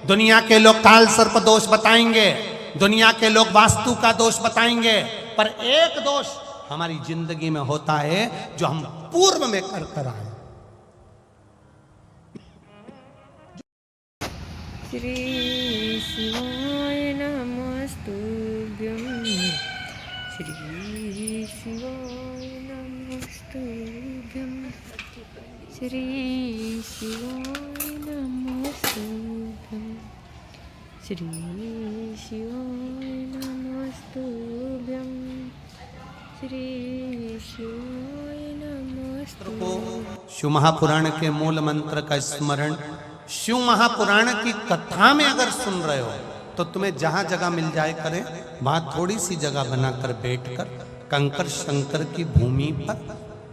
दुनिया के लोग काल सर्प दोष बताएंगे, दुनिया के लोग वास्तु का दोष बताएंगे, पर एक दोष हमारी जिंदगी में होता है जो हम पूर्व में कर कर आए। श्री शिवाय नमस्तुभ्यं। श्री शिवाय नमस्तुभ्यं। श्री शिवाय नमस्तुभ्यं। श्री शिवाय नमस्तुभ्यं। श्री शिवाय नमस्तुभ्यं। शिव महापुराण के मूल मंत्र का स्मरण शिव महापुराण की कथा में अगर सुन रहे हो तो तुम्हें जहां जगह मिल जाए करें वहां थोड़ी सी जगह बनाकर बैठकर कंकर शंकर की भूमि पर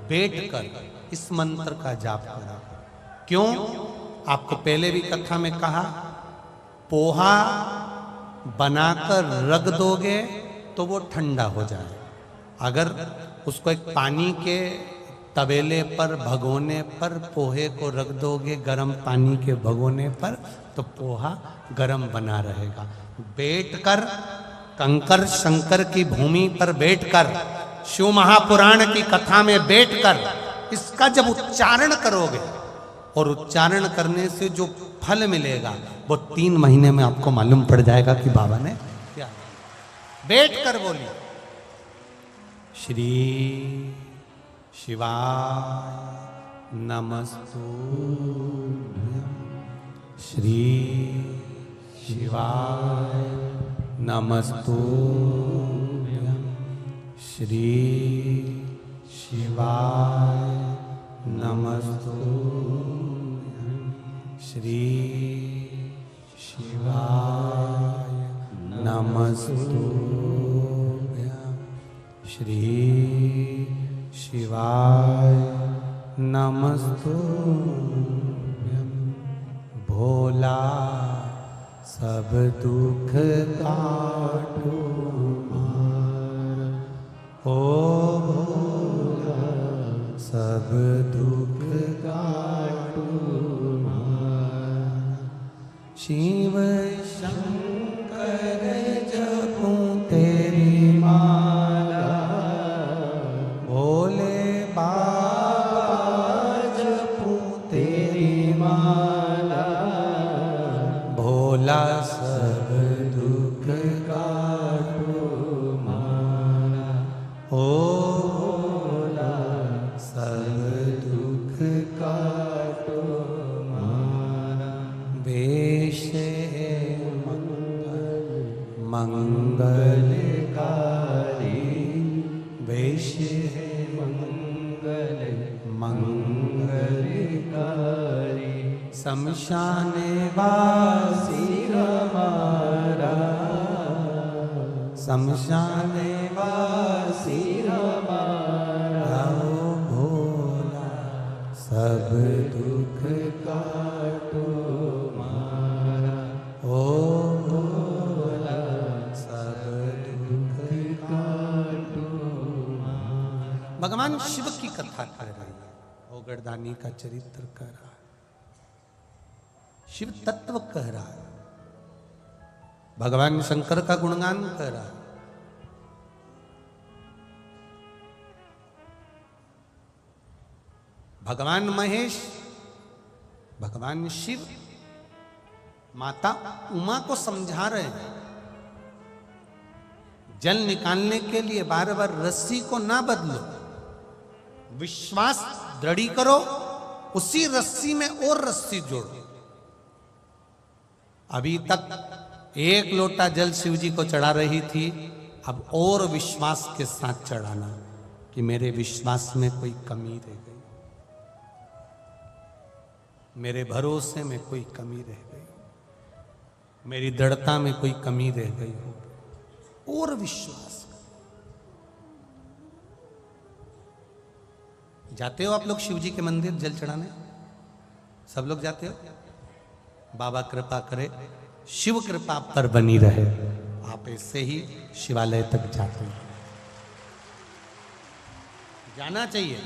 बैठकर इस मंत्र का जाप करा। क्यों? आपको पहले भी कथा में कहा, पोहा बनाकर रख दोगे तो वो ठंडा हो जाए। अगर उसको एक पानी के तवेले पर भगोने पर पोहे को रख दोगे गर्म पानी के भगोने पर तो पोहा गर्म बना रहेगा। बैठकर कंकर शंकर की भूमि पर बैठकर शिव महापुराण की कथा में बैठकर इसका जब उच्चारण करोगे और उच्चारण करने से जो फल मिलेगा वो 3 महीने में आपको मालूम पड़ जाएगा कि बाबा ने क्या। बैठकर बोलिए श्री शिवाय नमस्तुभ्यं। श्री शिवाय नमस्तुभ्यं। श्री शिवाय नमस्तुभ्यं। श्री शिवाय नमस्तुभ्यं। श्री शिवाय नमस्तुभ्यं। भोला सब दुख काटो मार, ओ भोला सब दुख काटो मार। शिव शंकर जपूं तेरी माला, भोले बाबा जपूं तेरी माला। भोला सब दुख काटो मारा, ओ भोला सब दुख काटो मारा। वेश मंगलकारी, वेश मंगलकारी। शमशाने वासी हमारा, शमशाने वासी हमारा। ओ भोला सब दुख काटो मारा, ओ भोला सब दुख काटो मारा। भगवान शिव की कथा कर रहे हैं, ओगरदानी का चरित्र कर रहा है, शिव तत्व कह रहा है, भगवान शंकर का गुणगान कर रहा है। भगवान महेश, भगवान शिव माता उमा को समझा रहे हैं जल निकालने के लिए बार बार रस्सी को ना बदलो, विश्वास दृढ़ करो, उसी रस्सी में और रस्सी जोड़ो। अभी तक 1 लोटा जल शिव जी को चढ़ा रही थी, अब और विश्वास के साथ चढ़ाना कि मेरे विश्वास में कोई कमी रह गई, मेरे भरोसे में कोई कमी रह गई, मेरी दृढ़ता में कोई कमी रह गई हो, और विश्वास। जाते हो आप लोग शिव जी के मंदिर जल चढ़ाने? सब लोग जाते हो? बाबा कृपा करे, शिव कृपा आप पर बनी रहे, आप ऐसे ही शिवालय तक जाते हो, जाना चाहिए।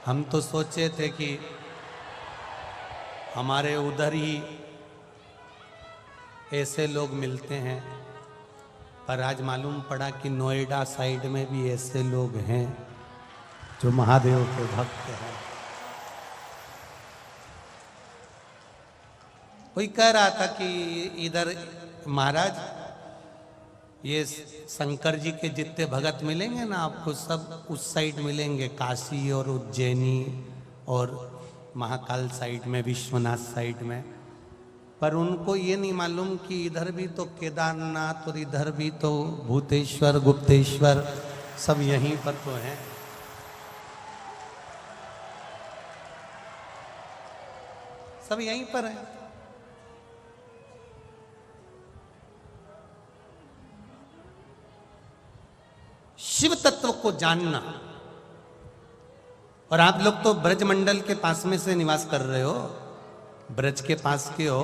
हम तो सोचे थे कि हमारे उधर ही ऐसे लोग मिलते हैं, पर आज मालूम पड़ा कि नोएडा साइड में भी ऐसे लोग हैं जो महादेव के भक्त हैं। कोई कह रहा था कि इधर महाराज ये शंकर जी के जितने भगत मिलेंगे ना आपको, सब उस साइड मिलेंगे, काशी और उज्जैनी और महाकाल साइड में, विश्वनाथ साइड में। पर उनको ये नहीं मालूम कि इधर भी तो केदारनाथ और इधर भी तो भूतेश्वर गुप्तेश्वर सब यहीं पर तो हैं। सब यहीं पर है। शिव तत्व को जानना। और आप लोग तो ब्रजमंडल के पास में से निवास कर रहे हो, ब्रज के पास के हो,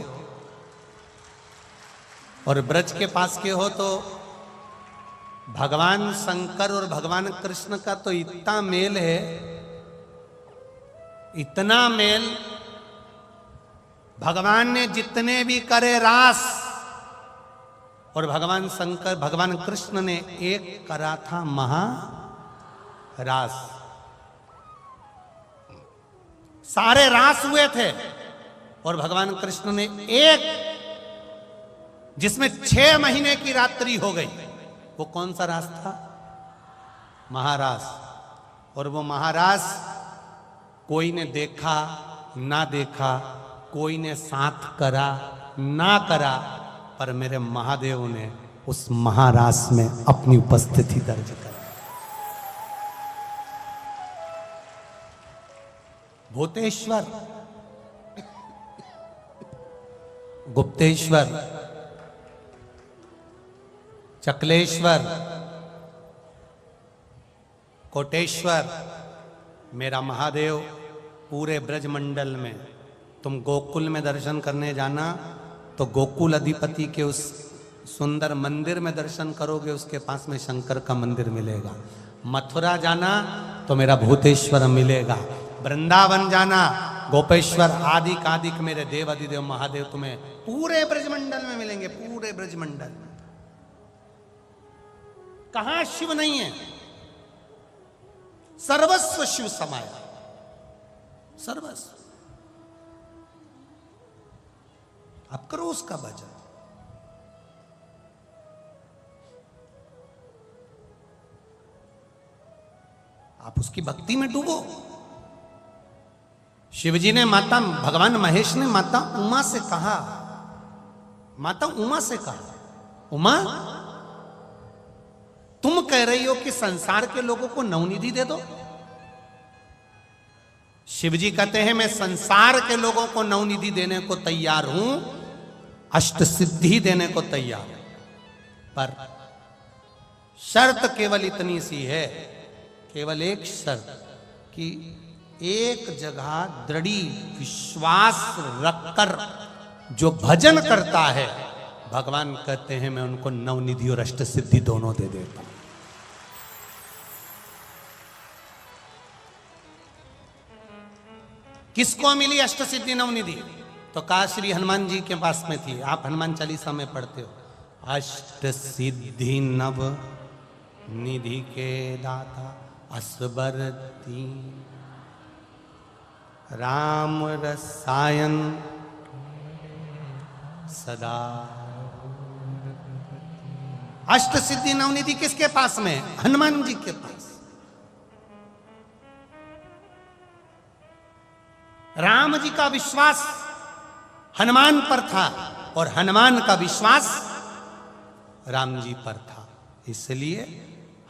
और ब्रज के पास के हो तो भगवान शंकर और भगवान कृष्ण का तो इतना मेल है, इतना मेल। भगवान ने जितने भी करे रास, और भगवान शंकर भगवान कृष्ण ने एक करा था महारास। सारे रास हुए थे और भगवान कृष्ण ने एक, जिसमें 6 महीने की रात्रि हो गई। वो कौन सा रास था? महारास। और वो महारास कोई ने देखा ना देखा, कोई ने साथ करा ना करा, पर मेरे महादेव ने उस महारास में अपनी उपस्थिति दर्ज कर। भूतेश्वर, गुप्तेश्वर, चकलेश्वर, कोटेश्वर, मेरा महादेव पूरे ब्रजमंडल में। तुम गोकुल में दर्शन करने जाना तो गोकुल अधिपति के उस सुंदर मंदिर में दर्शन करोगे, उसके पास में शंकर का मंदिर मिलेगा। मथुरा जाना तो मेरा भूतेश्वर मिलेगा। वृंदावन जाना गोपेश्वर आदि कादिक मेरे देव अधिदेव महादेव तुम्हें पूरे ब्रजमंडल में मिलेंगे, पूरे ब्रजमंडल में। कहां शिव नहीं है? सर्वस्व शिव समाया, सर्वस्व। आप करो उसका भजन। आप उसकी भक्ति में डूबो। शिवजी ने माता, भगवान महेश ने माता उमा से कहा, माता उमा से कहा, उमा तुम कह रही हो कि संसार के लोगों को नवनिधि दे दो। शिवजी कहते हैं मैं संसार के लोगों को नवनिधि देने को तैयार हूं, अष्ट सिद्धि देने को तैयार हूं, पर शर्त केवल इतनी सी है, केवल एक शर्त, कि एक जगह दृढ़ी विश्वास रखकर जो भजन करता है, भगवान कहते हैं मैं उनको नवनिधि और अष्ट सिद्धि दोनों दे देता हूं। किसको मिली अष्ट सिद्धि नवनिधि? तो कहा श्री हनुमान जी के पास में थी। आप हनुमान चालीसा में पढ़ते हो, अष्ट सिद्धि नव निधि के दाता असबर तीन, राम रसायन सदा। अष्ट सिद्धि नवनिधि किसके पास में? हनुमान जी के पास। राम जी का विश्वास हनुमान पर था और हनुमान का विश्वास राम जी पर था, इसलिए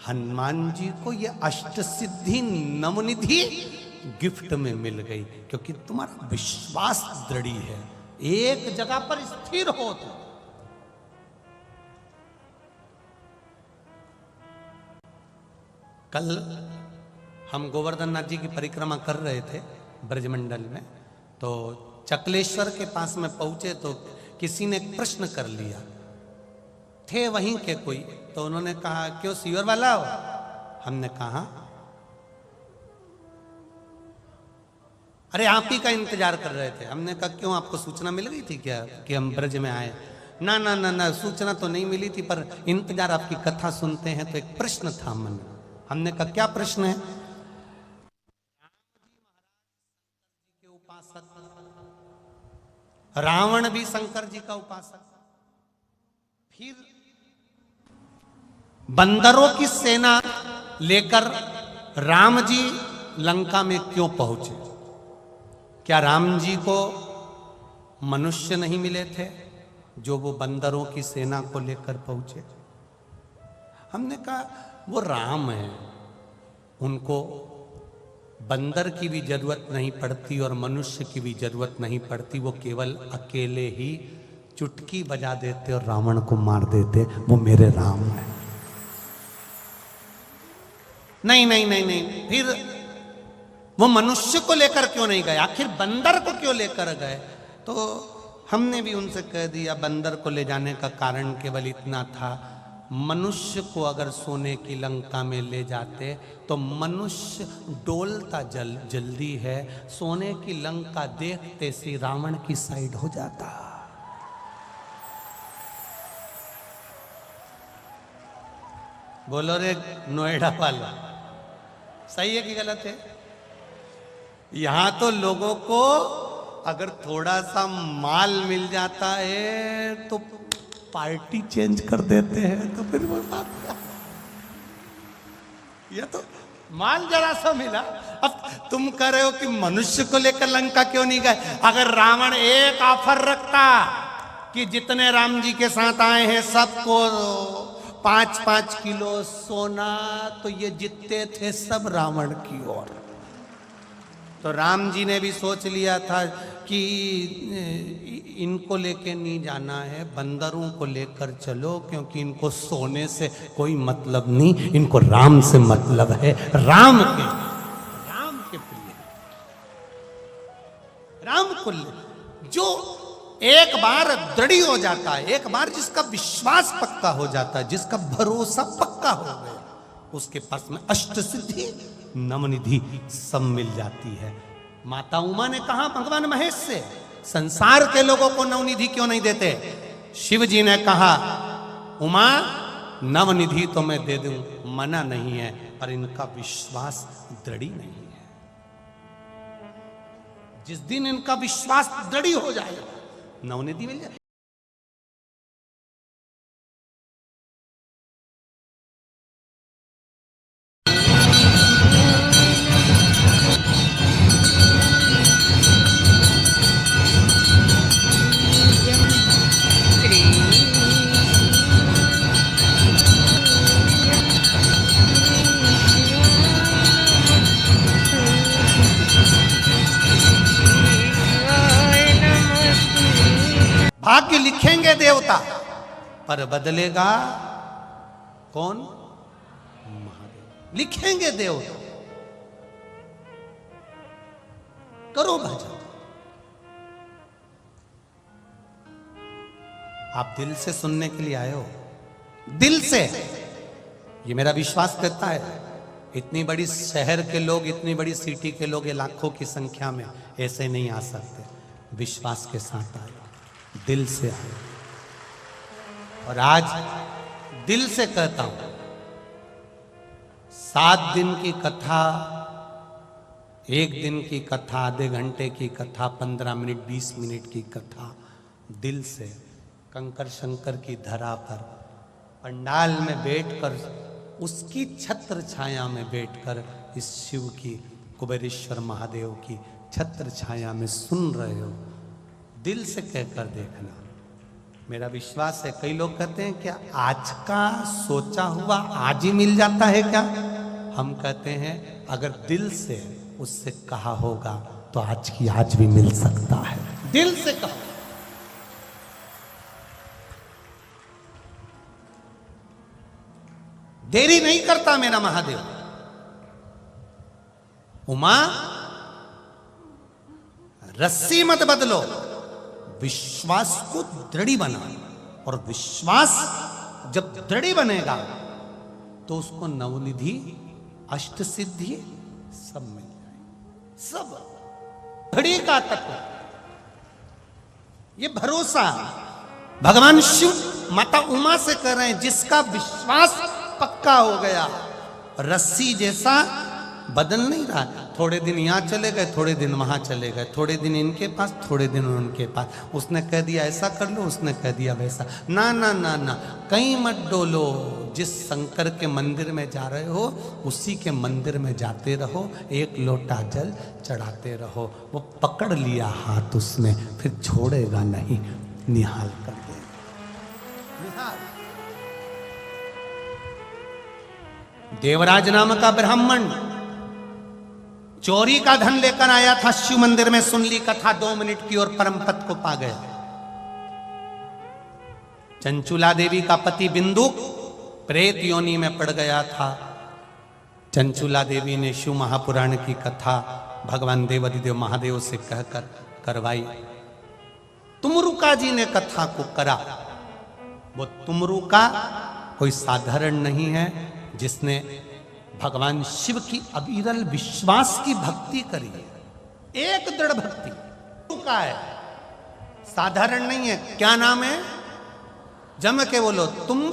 हनुमान जी को यह अष्ट सिद्धि नवनिधि गिफ्ट में मिल गई, क्योंकि तुम्हारा विश्वास दृढ़ है, एक जगह पर स्थिर हो। तो कल हम गोवर्धन नाथ जी की परिक्रमा कर रहे थे ब्रजमंडल में, तो चकलेश्वर के पास में पहुंचे तो किसी ने प्रश्न कर लिया, थे वहीं के कोई, तो उन्होंने कहा क्यों सीवर वाला हो? हमने कहा अरे आप ही का इंतजार कर रहे थे। हमने कहा क्यों, आपको सूचना मिल गई थी क्या कि हम ब्रज में आए? ना ना ना ना, सूचना तो नहीं मिली थी, पर इंतजार, आपकी कथा सुनते हैं तो एक प्रश्न था मन में। हमने कहा क्या प्रश्न है? रावण भी शंकर जी का उपासक, फिर बंदरों की सेना लेकर राम जी लंका में क्यों पहुंचे? क्या राम जी को मनुष्य नहीं मिले थे जो वो बंदरों की सेना को लेकर पहुंचे? हमने कहा वो राम है, उनको बंदर की भी जरूरत नहीं पड़ती और मनुष्य की भी जरूरत नहीं पड़ती, वो केवल अकेले ही चुटकी बजा देते और रावण को मार देते। वो मेरे राम है। नहीं नहीं नहीं नहीं, फिर वो मनुष्य को लेकर क्यों नहीं गए, आखिर बंदर को क्यों लेकर गए? तो हमने भी उनसे कह दिया बंदर को ले जाने का कारण केवल इतना था, मनुष्य को अगर सोने की लंका में ले जाते तो मनुष्य डोलता जल्दी है, सोने की लंका देखते से रावण की साइड हो जाता। बोलो रे नोएडा वाला, सही है कि गलत है? यहां तो लोगों को अगर थोड़ा सा माल मिल जाता है तो पार्टी चेंज कर देते हैं। तो फिर वो बात क्या? ये तो माल जरा सा मिला, अब तुम कह रहे हो कि मनुष्य को लेकर लंका क्यों नहीं गए? अगर रावण एक ऑफर रखता कि जितने राम जी के साथ आए हैं सबको 5-5 किलो सोना, तो ये जीतते थे सब रावण की ओर। तो राम जी ने भी सोच लिया था कि इनको लेके नहीं जाना है, बंदरों को लेकर चलो, क्योंकि इनको सोने से कोई मतलब नहीं, इनको राम से मतलब है। राम के प्रिय राम को जो एक बार दृढ़ हो जाता है, एक बार जिसका विश्वास पक्का हो जाता है, जिसका भरोसा पक्का हो गया, उसके पास में अष्ट सिद्धि नवनिधि सब मिल जाती है। माता उमा ने कहा भगवान महेश से, संसार के लोगों को नवनिधि क्यों नहीं देते? शिव जी ने कहा उमा नवनिधि तो मैं दे दूं, मना नहीं है, पर इनका विश्वास दृढ़ नहीं है। जिस दिन इनका विश्वास दृढ़ हो जाएगा नवनिधि मिल जाएगी। भाग्य लिखेंगे देवता, पर बदलेगा कौन? महादेव। लिखेंगे देवता, करो भजन। आप दिल से सुनने के लिए आए हो, दिल से, ये मेरा विश्वास करता है। इतनी बड़ी शहर के लोग, इतनी बड़ी सिटी के लोग, ये लाखों की संख्या में ऐसे नहीं आ सकते। विश्वास के साथ आए, दिल से आए। और आज दिल से कहता हूं, 7 दिन की कथा, 1 दिन की कथा, आधे घंटे की कथा, 15 मिनट 20 मिनट की कथा, दिल से कंकर शंकर की धरा पर पंडाल में बैठकर, उसकी छत्र छाया में बैठकर इस शिव की, कुबेरेश्वर महादेव की छत्र छाया में सुन रहे हो, दिल से कहकर देखना। मेरा विश्वास है, कई लोग कहते हैं क्या आज का सोचा हुआ आज ही मिल जाता है क्या? हम कहते हैं अगर दिल से उससे कहा होगा तो आज की आज भी मिल सकता है। दिल से कहो। देरी नहीं करता मेरा महादेव। उमा रस्सी मत बदलो, विश्वास को दृढ़ बना, और विश्वास जब दृढ़ बनेगा तो उसको नवनिधि अष्ट सिद्धि सब मिल जाएगी। सब घड़ी का तत्व, ये भरोसा भगवान शिव माता उमा से कर रहे हैं। जिसका विश्वास पक्का हो गया, रस्सी जैसा बदल नहीं रहा। थोड़े दिन यहां चले गए, थोड़े दिन वहां चले गए, थोड़े दिन इनके पास, थोड़े दिन उनके पास। उसने कह दिया ऐसा कर लो, उसने कह दिया वैसा। ना ना ना ना, कहीं मत डोलो। जिस शंकर के मंदिर में जा रहे हो उसी के मंदिर में जाते रहो, एक लोटा जल चढ़ाते रहो। वो पकड़ लिया हाथ उसने, फिर छोड़ेगा नहीं, निहाल कर देगा। निहाल। देवराज नाम का ब्राह्मण चोरी का धन लेकर आया था शिव मंदिर में। सुन ली कथा 2 मिनट की और परम पद को पा गया। चंचुला देवी का पति बिंदु प्रेत योनि में पड़ गया था। चंचुला देवी ने शिव महापुराण की कथा भगवान देवाधिदेव महादेव से कहकर करवाई। तुमरुका जी ने कथा को करा। वो तुमरुका कोई साधारण नहीं है, जिसने भगवान शिव की अविरल विश्वास की भक्ति करी है, एक दृढ़ भक्ति रुका है, साधारण नहीं है। क्या नाम है? जम के बोलो, तुम्ब।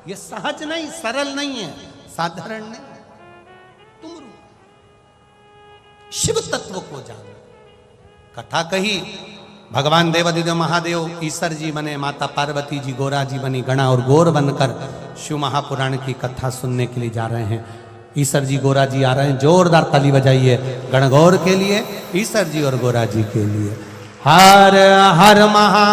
ये सहज नहीं, सरल नहीं है, साधारण नहीं। तुम शिव तत्व को जानो। कथा कही, भगवान देवाधिदेव महादेव ईश्वर जी बने, माता पार्वती जी गोरा जी बनी, गणा और गौर बनकर शिव महापुराण की कथा सुनने के लिए जा रहे हैं। ईश्वर जी गोरा जी आ रहे हैं, जोरदार ताली बजाइए गणगौर के लिए, ईश्वर जी और गोरा जी के लिए। हर हर महा